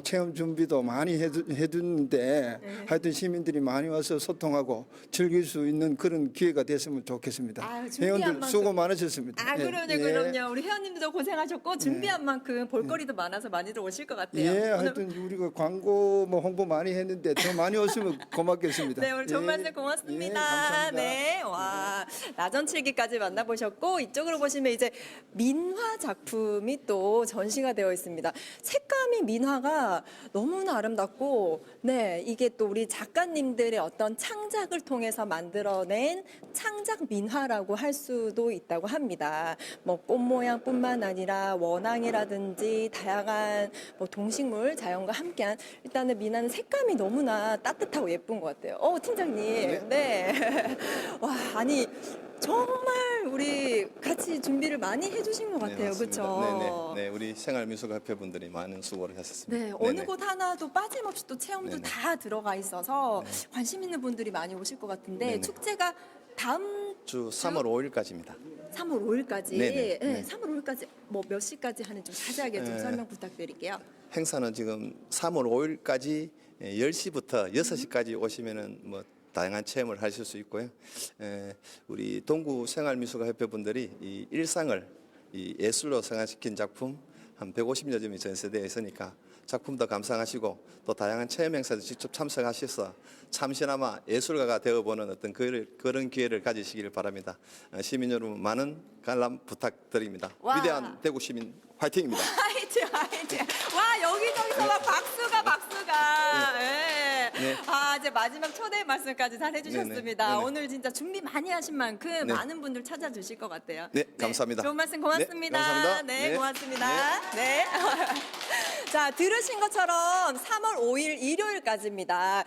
체험 준비도 많이 해두는데 하여튼 시민들이 많이 와서 소통하고 즐길 수 있는 그런 기회가 됐으면 좋겠습니다. 회원들 수고 많으셨습니다. 그럼요. 우리 회원님들도 고생하셨고 준비한 만큼 볼거리도 많아서 많이들 오실 것 같아요. 예, 하여튼 우리가 광고 홍보 많이 했는데 더 많이 오시면 고맙겠습니다. 네, 오늘 좋은 말씀 고맙습니다. 감사합니다. 네, 와 나전칠기까지 만나보셨고 이쪽으로 보시면 이제 민화 작품이 또 전시가 되어 있습니다. 색감이 민화가 너무나 아름답고, 네 이게 또 우리 작가님들의 어떤 창작을 통해서 만들어낸 창작 민화라고 할 수도 있다고 합니다. 뭐 꽃 모양뿐만 아니라 원앙이라든지 다양한 뭐 동식물 자연과 함께한 일단은 민화는 색감이 너무나 따뜻하고 예쁜 것 같아요. 팀장님, 네. 와 아니. 정말 우리 같이 준비를 많이 해주신 것 같아요, 그렇죠? 네, 우리 생활미술협회 분들이 많은 수고를 하셨습니다. 네, 어느 곳 하나도 빠짐없이 또 체험도 다 들어가 있어서 관심 있는 분들이 많이 오실 것 같은데 축제가 다음 주 3월 5일까지입니다. 3월 5일까지, 네네. 네, 3월 5일까지 뭐 몇 시까지 하는지 좀 자세하게 좀 설명 부탁드릴게요. 행사는 지금 3월 5일까지 10시부터 6시까지 오시면은 뭐 다양한 체험을 하실 수 있고요. 우리 동구 생활미술가협회 분들이 이 일상을 이 예술로 성화시킨 작품 한 150여 점이 전시되어 있으니까 작품도 감상하시고 또 다양한 체험 행사도 직접 참석하셔서 참신아마 예술가가 되어보는 어떤 그런 기회를 가지시길 바랍니다. 시민 여러분 많은 관람 부탁드립니다. 와. 위대한 대구 시민 화이팅입니다. 화이팅! 와 여기저기서 막 박수가. 네. 아 이제 마지막 초대 말씀까지 잘 해주셨습니다. 네네. 오늘 진짜 준비 많이 하신 만큼 네. 많은 분들 찾아주실 것 같아요. 네, 감사합니다. 좋은 말씀 고맙습니다. 네, 감사합니다. 네, 네. 고맙습니다. 네. 자, 들으신 것처럼 3월 5일 일요일까지입니다.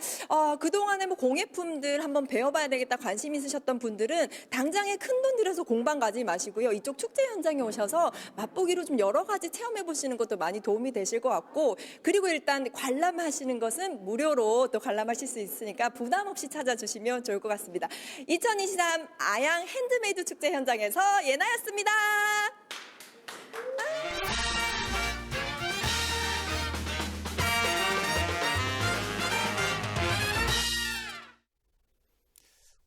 그동안에 뭐 공예품들 한번 배워봐야 되겠다 관심 있으셨던 분들은 당장에 큰돈 들여서 공방 가지 마시고요. 이쪽 축제 현장에 오셔서 맛보기로 좀 여러 가지 체험해보시는 것도 많이 도움이 되실 것 같고, 그리고 일단 관람하시는 것은 무료로 또 관람하실 수 있으니까 부담 없이 찾아주시면 좋을 것 같습니다. 2023 아양 핸드메이드 축제 현장에서 예나였습니다.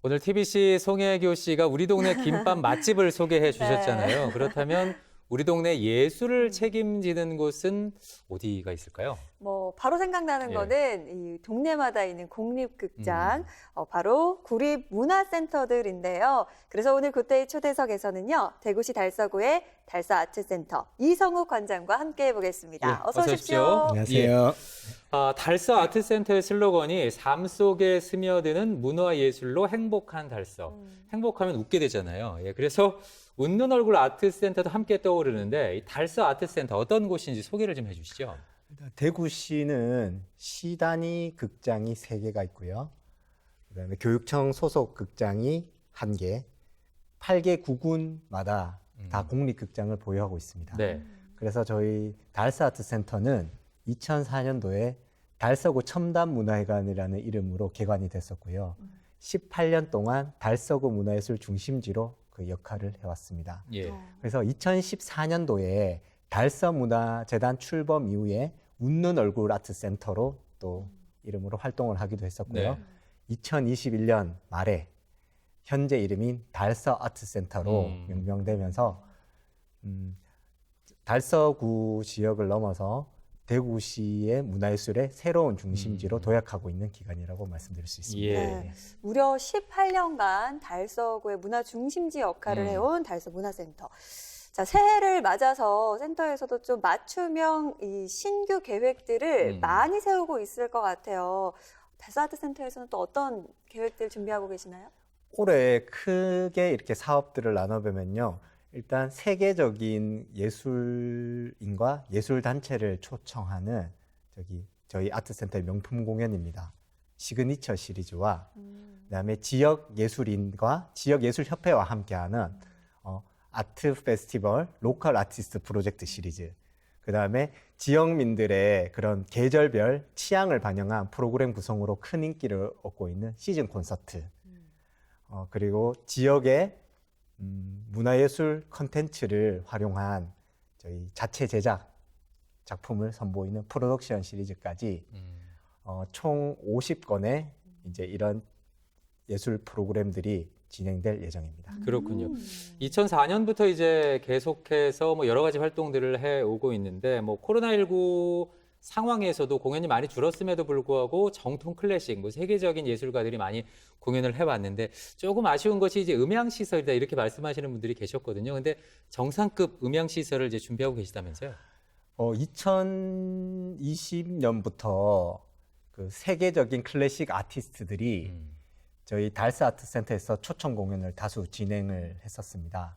오늘 TBC 송혜교 씨가 우리 동네 김밥 맛집을 소개해 주셨잖아요. 그렇다면 우리 동네 예술을 책임지는 곳은 어디가 있을까요? 뭐 바로 생각나는 예. 거는 이 동네마다 있는 국립극장, 바로 구립문화센터들인데요. 그래서 오늘 그때의 초대석에서는요, 대구시 달서구의 달서아트센터 이성욱 관장과 함께해 보겠습니다. 예, 어서 오십시오. 안녕하세요. 달서 아트센터의 슬로건이 삶 속에 스며드는 문화예술로 행복한 달서. 행복하면 웃게 되잖아요. 예, 그래서 웃는 얼굴 아트센터도 함께 떠오르는데 이 달서 아트센터 어떤 곳인지 소개를 좀 해주시죠. 대구시는 시 단위 극장이 3개가 있고요. 그다음에 교육청 소속 극장이 1개, 8개 구군마다 다 공립극장을 보유하고 있습니다. 네. 그래서 저희 달서 아트센터는 2004년도에 달서구 첨단문화회관이라는 이름으로 개관이 됐었고요. 18년 동안 달서구 문화예술 중심지로 그 역할을 해왔습니다. 예. 그래서 2014년도에 달서문화재단 출범 이후에 웃는 얼굴 아트센터로 또 이름으로 활동을 하기도 했었고요. 네. 2021년 말에 현재 이름인 달서 아트센터로 명명되면서 달서구 지역을 넘어서 대구시의 문화예술의 새로운 중심지로 도약하고 있는 기관이라고 말씀드릴 수 있습니다. 예. 네. 무려 18년간 달서구의 문화 중심지 역할을 해온 달서문화센터. 자, 새해를 맞아서 센터에서도 좀 맞춤형 이 신규 계획들을 많이 세우고 있을 것 같아요. 달서아트센터에서는 또 어떤 계획들 준비하고 계시나요? 올해 크게 이렇게 사업들을 나눠보면요. 일단 세계적인 예술인과 예술단체를 초청하는 저희 아트센터의 명품 공연입니다. 시그니처 시리즈와 그다음에 지역 예술인과 지역 예술협회와 함께하는 아트 페스티벌 로컬 아티스트 프로젝트 시리즈, 그다음에 지역민들의 그런 계절별 취향을 반영한 프로그램 구성으로 큰 인기를 얻고 있는 시즌 콘서트, 그리고 지역의 문화예술 컨텐츠를 활용한 저희 자체 제작 작품을 선보이는 프로덕션 시리즈까지 총 50건의 이제 이런 예술 프로그램들이 진행될 예정입니다. 그렇군요. 2004년부터 이제 계속해서 뭐 여러 가지 활동들을 해 오고 있는데 뭐 코로나19 상황에서도 공연이 많이 줄었음에도 불구하고 정통 클래식, 뭐 세계적인 예술가들이 많이 공연을 해왔는데 조금 아쉬운 것이 이제 음향시설이다 이렇게 말씀하시는 분들이 계셨거든요. 근데 정상급 음향시설을 이제 준비하고 계시다면서요? 2020년부터 그 세계적인 클래식 아티스트들이 저희 달스 아트 센터에서 초청 공연을 다수 진행을 했었습니다.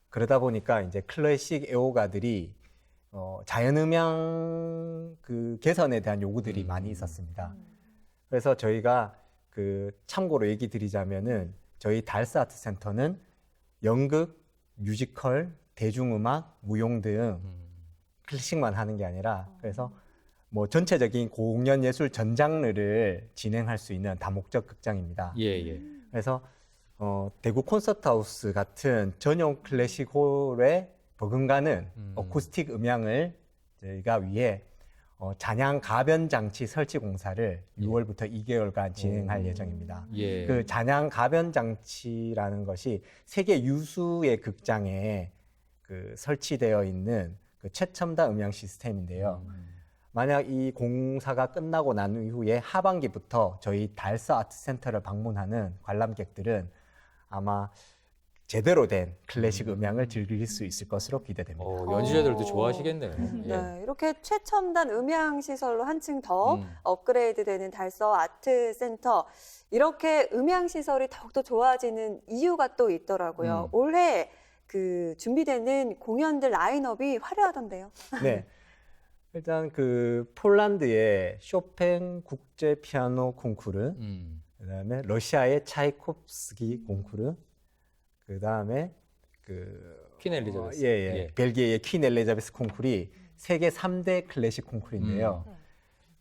그러다 보니까 이제 클래식 애호가들이 자연음향 그 개선에 대한 요구들이 많이 있었습니다. 그래서 저희가 그 참고로 얘기 드리자면은 저희 달스 아트 센터는 연극, 뮤지컬, 대중음악, 무용 등 클래식만 하는 게 아니라 그래서 뭐 전체적인 공연 예술 전 장르를 진행할 수 있는 다목적 극장입니다. 예. 그래서 대구 콘서트하우스 같은 전용 클래식홀에 버금가는 어쿠스틱 음향을 저희가 위해 잔향 가변 장치 설치 공사를 6월부터 2개월간 진행할 예정입니다. 예. 그 잔향 가변 장치라는 것이 세계 유수의 극장에 그 설치되어 있는 그 최첨단 음향 시스템인데요. 만약 이 공사가 끝나고 난 이후에 하반기부터 저희 달서 아트 센터를 방문하는 관람객들은 아마 제대로 된 클래식 음향을 즐길 수 있을 것으로 기대됩니다. 연주자들도 좋아하시겠네요. 네, 이렇게 최첨단 음향 시설로 한층 더 업그레이드되는 달서 아트 센터. 이렇게 음향 시설이 더욱더 좋아지는 이유가 또 있더라고요. 올해 그 준비되는 공연들 라인업이 화려하던데요. 네. 일단 그 폴란드의 쇼팽 국제 피아노 콩쿠르, 그다음에 러시아의 차이콥스키 콩쿠르, 그다음에 그 퀸 엘리자베스. 벨기에의 퀸 엘리자베스 콩쿠르이 세계 3대 클래식 콩쿠르인데요.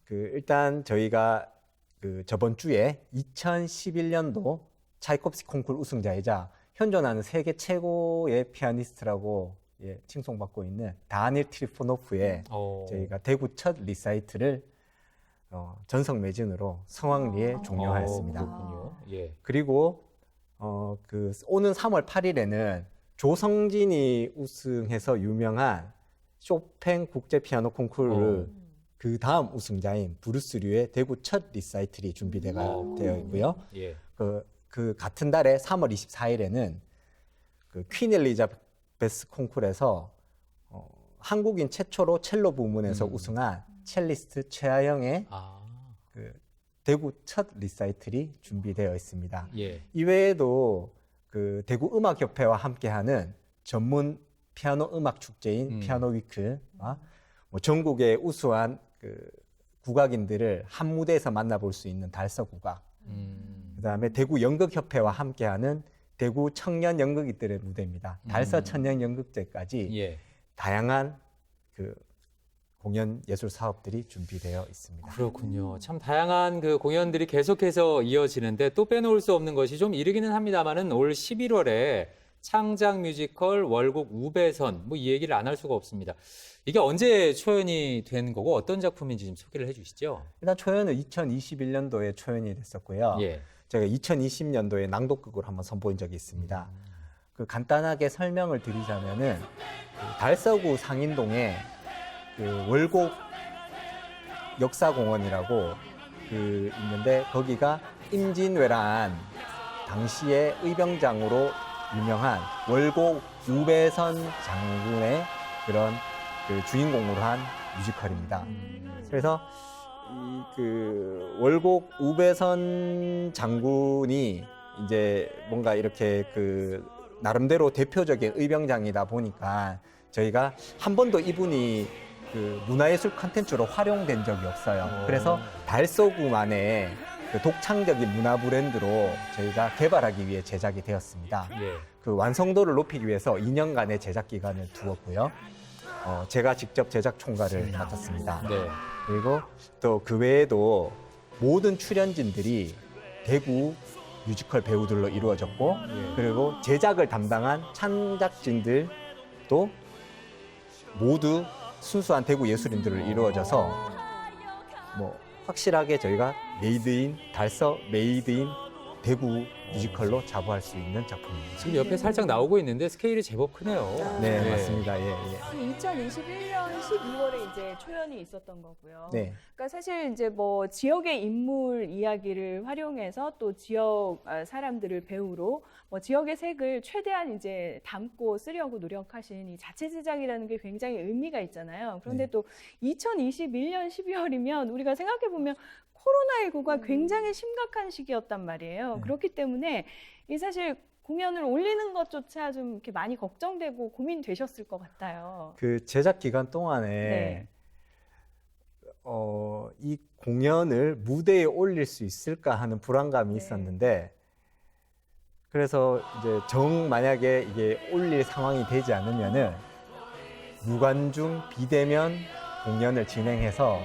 그 일단 저희가 그 저번 주에 2011년도 차이콥스키 콩쿠르 우승자이자 현존하는 세계 최고의 피아니스트라고 칭송받고 있는 다닐 트리포노프의 저희가 대구 첫 리사이트를 전석 매진으로 성황리에 종료하였습니다. 그리고 그 오는 3월 8일에는 조성진이 우승해서 유명한 쇼팽 국제 피아노 콩쿠르 그 다음 우승자인 브루스 류의 대구 첫 리사이틀이 준비되어 있고요. 그 같은 달에 3월 24일에는 그 퀸 엘리자베스 콩쿠르에서 한국인 최초로 첼로 부문에서 우승한 첼리스트 최하영의 그 대구 첫 리사이틀이 준비되어 있습니다. 이외에도 그 대구 음악협회와 함께하는 전문 피아노 음악 축제인 피아노 위크와 뭐 전국의 우수한 그 국악인들을 한 무대에서 만나볼 수 있는 달서 국악, 그다음에 대구 연극협회와 함께하는 대구 청년 연극인들의 무대입니다. 달서 청년 연극제까지 다양한 그 공연 예술 사업들이 준비되어 있습니다. 그렇군요. 참 다양한 그 공연들이 계속해서 이어지는데 또 빼놓을 수 없는 것이 좀 이르기는 합니다만은 올 11월에 창작 뮤지컬 월곡 우배선 뭐 이 얘기를 안 할 수가 없습니다. 이게 언제 초연이 된 거고 어떤 작품인지 좀 소개를 해주시죠. 일단 초연은 2021년도에 초연이 됐었고요. 제가 2020년도에 낭독극을 한번 선보인 적이 있습니다. 그 간단하게 설명을 드리자면은 그 달서구 상인동에 그 월곡 역사공원이라고 그 있는데 거기가 임진왜란 당시의 의병장으로 유명한 월곡 우배선 장군의 그런 그 주인공으로 한 뮤지컬입니다. 그래서 이 그 월곡 우배선 장군이 이제 뭔가 이렇게 그 나름대로 대표적인 의병장이다 보니까 저희가 한 번도 이분이 그 문화예술 콘텐츠로 활용된 적이 없어요. 그래서 달서구만의 그 독창적인 문화 브랜드로 저희가 개발하기 위해 제작이 되었습니다. 그 완성도를 높이기 위해서 2년간의 제작 기간을 두었고요. 제가 직접 제작 총괄을 맡았습니다. 그리고 또 그 외에도 모든 출연진들이 대구 뮤지컬 배우들로 이루어졌고 그리고 제작을 담당한 창작진들도 모두 순수한 대구 예술인들로 이루어져서 뭐 확실하게 저희가 메이드인 달서 메이드인 대구 뮤지컬로 자부할 수 있는 작품입니다. 지금 옆에 살짝 나오고 있는데 스케일이 제법 크네요. 네, 맞습니다. 예, 예. 2021년 12월에 이제 초연이 있었던 거고요. 네. 그러니까 사실 이제 뭐 지역의 인물 이야기를 활용해서 또 지역 사람들을 배우로 뭐 지역의 색을 최대한 이제 담고 쓰려고 노력하신 이 자체 제작이라는 게 굉장히 의미가 있잖아요. 그런데 또 2021년 12월이면 우리가 생각해 보면 코로나19가 굉장히 심각한 시기였단 말이에요. 그렇기 때문에 이 사실 공연을 올리는 것조차 좀 이렇게 많이 걱정되고 고민되셨을 것 같아요. 그 제작 기간 동안에 네. 이 공연을 무대에 올릴 수 있을까 하는 불안감이 있었는데 그래서 이제 만약에 이게 올릴 상황이 되지 않으면은 무관중 비대면 공연을 진행해서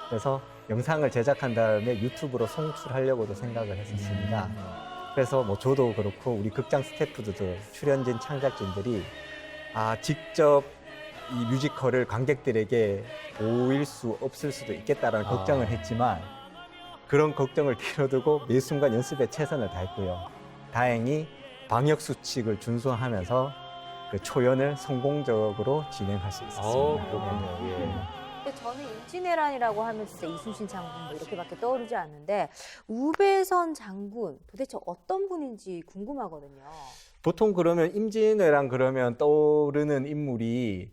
그래서 영상을 제작한 다음에 유튜브로 송출하려고도 생각을 했었습니다. 그래서 뭐 저도 그렇고 우리 극장 스태프들도 출연진 창작진들이 직접 이 뮤지컬을 관객들에게 보일 수 없을 수도 있겠다라는 걱정을 했지만 그런 걱정을 뒤로두고 매 순간 연습에 최선을 다했고요. 다행히 방역 수칙을 준수하면서 그 초연을 성공적으로 진행할 수 있었습니다. 근데 저는 임진왜란이라고 하면 진짜 이순신 장군 뭐 이렇게밖에 떠오르지 않는데 우배선 장군 도대체 어떤 분인지 궁금하거든요. 보통 그러면 임진왜란 그러면 떠오르는 인물이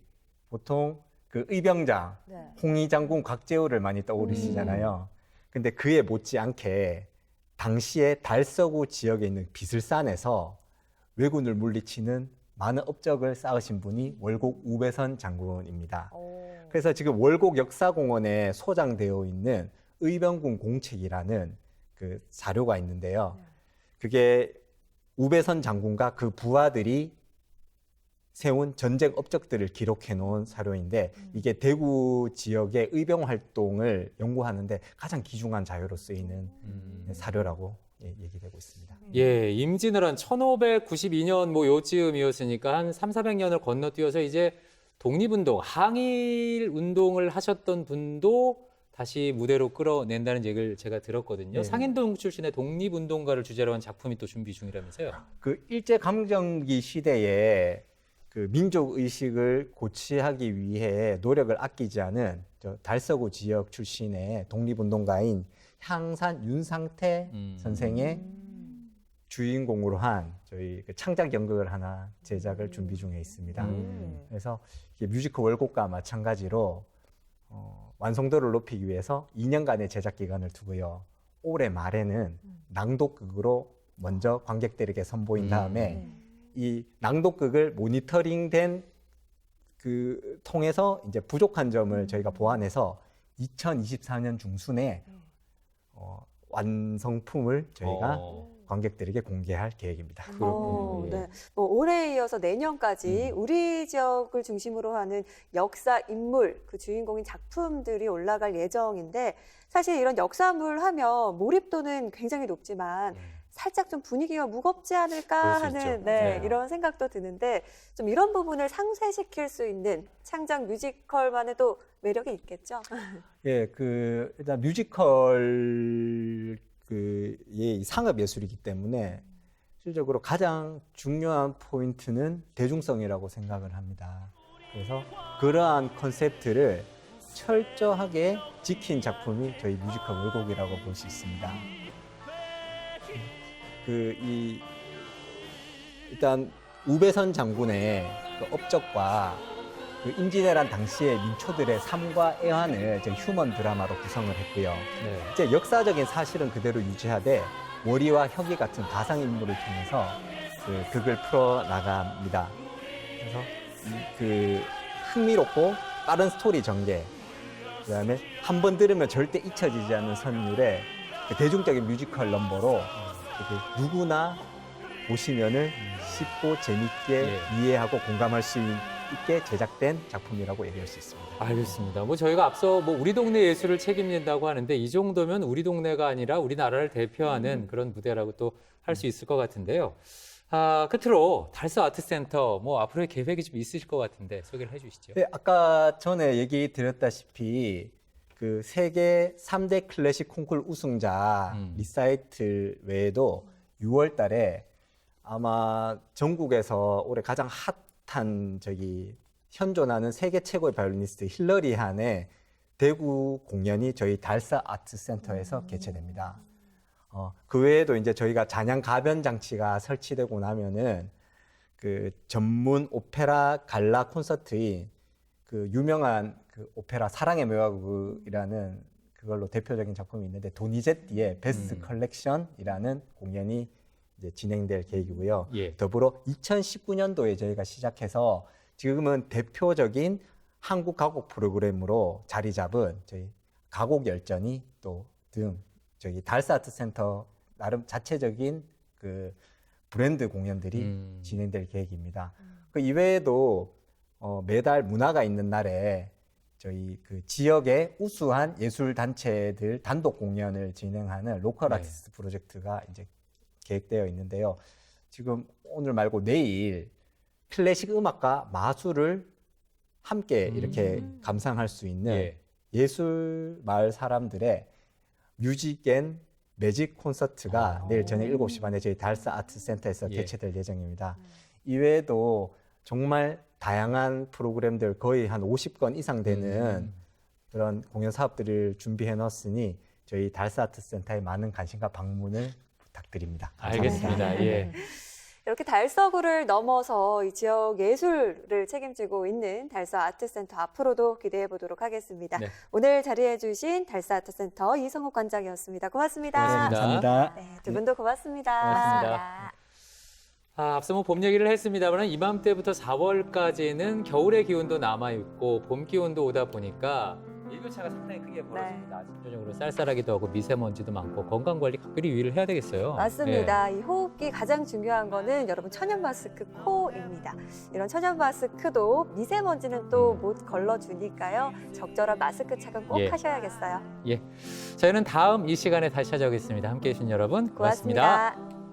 보통 그 의병장, 홍위 장군 곽재우를 많이 떠오르시잖아요. 근데 그에 못지않게 당시에 달서구 지역에 있는 비슬산에서 왜군을 물리치는 많은 업적을 쌓으신 분이 월곡 우배선 장군입니다. 그래서 지금 월곡 역사공원에 소장되어 있는 의병군 공책이라는 그 자료가 있는데요. 그게 우배선 장군과 그 부하들이 세운 전쟁 업적들을 기록해 놓은 사료인데 이게 대구 지역의 의병 활동을 연구하는데 가장 귀중한 자료로 쓰이는 사료라고 얘기되고 있습니다. 예, 임진왜란 1592년 뭐 요쯤이었으니까 한 300~400년을 건너뛰어서 이제 독립운동, 항일 운동을 하셨던 분도 다시 무대로 끌어낸다는 얘기를 제가 들었거든요. 네. 상인동 출신의 독립운동가를 주제로 한 작품이 또 준비 중이라면서요. 그 일제강점기 시대에 그 민족 의식을 고취하기 위해 노력을 아끼지 않은 달서구 지역 출신의 독립운동가인 향산 윤상태 선생의 주인공으로 한 저희 그 창작 연극을 하나 제작을 준비 중에 있습니다. 그래서 이게 뮤지컬 월곡과 마찬가지로 완성도를 높이기 위해서 2년간의 제작 기간을 두고요. 올해 말에는 낭독극으로 먼저 관객들에게 선보인 다음에 이 낭독극을 모니터링된 그 통해서 이제 부족한 점을 저희가 보완해서 2024년 중순에 완성품을 저희가 관객들에게 공개할 계획입니다. 네. 뭐 올해에 이어서 내년까지 우리 지역을 중심으로 하는 역사 인물, 그 주인공인 작품들이 올라갈 예정인데 사실 이런 역사물 하면 몰입도는 굉장히 높지만 살짝 좀 분위기가 무겁지 않을까 하는 이런 생각도 드는데 좀 이런 부분을 상쇄시킬 수 있는 창작 뮤지컬만의 또 매력이 있겠죠? 예, 그 일단 뮤지컬 이 상업 예술이기 때문에 실질적으로 가장 중요한 포인트는 대중성이라고 생각을 합니다. 그래서 그러한 컨셉트를 철저하게 지킨 작품이 저희 뮤지컬 월곡이라고 볼 수 있습니다. 일단 우배선 장군의 그 업적과 그 임진왜란 당시의 민초들의 삶과 애환을 휴먼 드라마로 구성을 했고요. 이제 역사적인 사실은 그대로 유지하되 월이와 혁이 같은 가상 인물을 통해서 그 극을 풀어 나갑니다. 그래서 그 흥미롭고 빠른 스토리 전개, 그다음에 한 번 들으면 절대 잊혀지지 않는 선율의 그 대중적인 뮤지컬 넘버로 누구나 보시면은 쉽고 재밌게 이해하고 공감할 수 있게 제작된 작품이라고 얘기할 수 있습니다. 알겠습니다. 뭐 저희가 앞서 뭐 우리 동네 예술을 책임진다고 하는데 이 정도면 우리 동네가 아니라 우리나라를 대표하는 그런 무대라고 또 할 수 있을 것 같은데요. 끝으로 달서 아트센터 뭐 앞으로의 계획이 좀 있으실 것 같은데 소개를 해주시죠. 네, 아까 전에 얘기 드렸다시피 그 세계 3대 클래식 콩쿠르 우승자 리사이틀 외에도 6월 달에 아마 전국에서 올해 가장 핫한 현존하는 세계 최고의 바이올리니스트 힐러리 한의 대구 공연이 저희 달사 아트센터에서 개최됩니다. 그 외에도 이제 저희가 잔향 가변 장치가 설치되고 나면은 그 전문 오페라 갈라 콘서트인 그 유명한 그 오페라 사랑의 묘하국이라는 그걸로 대표적인 작품이 있는데 도니제티의 베스트 컬렉션이라는 공연이 이제 진행될 계획이고요. 예. 더불어 2019년도에 저희가 시작해서 지금은 대표적인 한국 가곡 프로그램으로 자리 잡은 저희 가곡 열전이 또 등 저희 달사 아트센터 나름 자체적인 그 브랜드 공연들이 진행될 계획입니다. 그 이외에도 매달 문화가 있는 날에 저희 그 지역의 우수한 예술 단체들 단독 공연을 진행하는 로컬 아티스트 프로젝트가 이제 계획되어 있는데요. 지금 오늘 말고 내일 클래식 음악과 마술을 함께 이렇게 감상할 수 있는 예술 마을 사람들의 뮤직 앤 매직 콘서트가 내일 저녁 7시 반에 저희 달사 아트센터에서 개최될 예정입니다. 이외에도 정말 다양한 프로그램들 거의 한 50건 이상 되는 그런 공연 사업들을 준비해 놓았으니 저희 달사 아트센터에 많은 관심과 방문을 부탁드립니다. 감사합니다. 알겠습니다. 예. 이렇게 달서구를 넘어서 이 지역 예술을 책임지고 있는 달서 아트센터 앞으로도 기대해 보도록 하겠습니다. 네. 오늘 자리해 주신 달서 아트센터 이성욱 관장이었습니다. 고맙습니다. 감사합니다. 네, 두 분도 고맙습니다. 고맙습니다. 앞서 뭐 봄 얘기를 했습니다만 이맘때부터 4월까지는 겨울의 기온도 남아있고 봄 기온도 오다 보니까 일교차가 상당히 크게 벌어집니다. 아침 저녁으로 쌀쌀하기도 하고 미세먼지도 많고 건강관리 각별히 유의를 해야 되겠어요. 맞습니다. 이 호흡기 가장 중요한 거는 여러분 천연 마스크 코입니다. 이런 천연 마스크도 미세먼지는 또 못 걸러주니까요. 적절한 마스크 착용 꼭 하셔야겠어요. 예. 저희는 다음 이 시간에 다시 찾아오겠습니다. 함께해 주신 여러분 고맙습니다. 고맙습니다.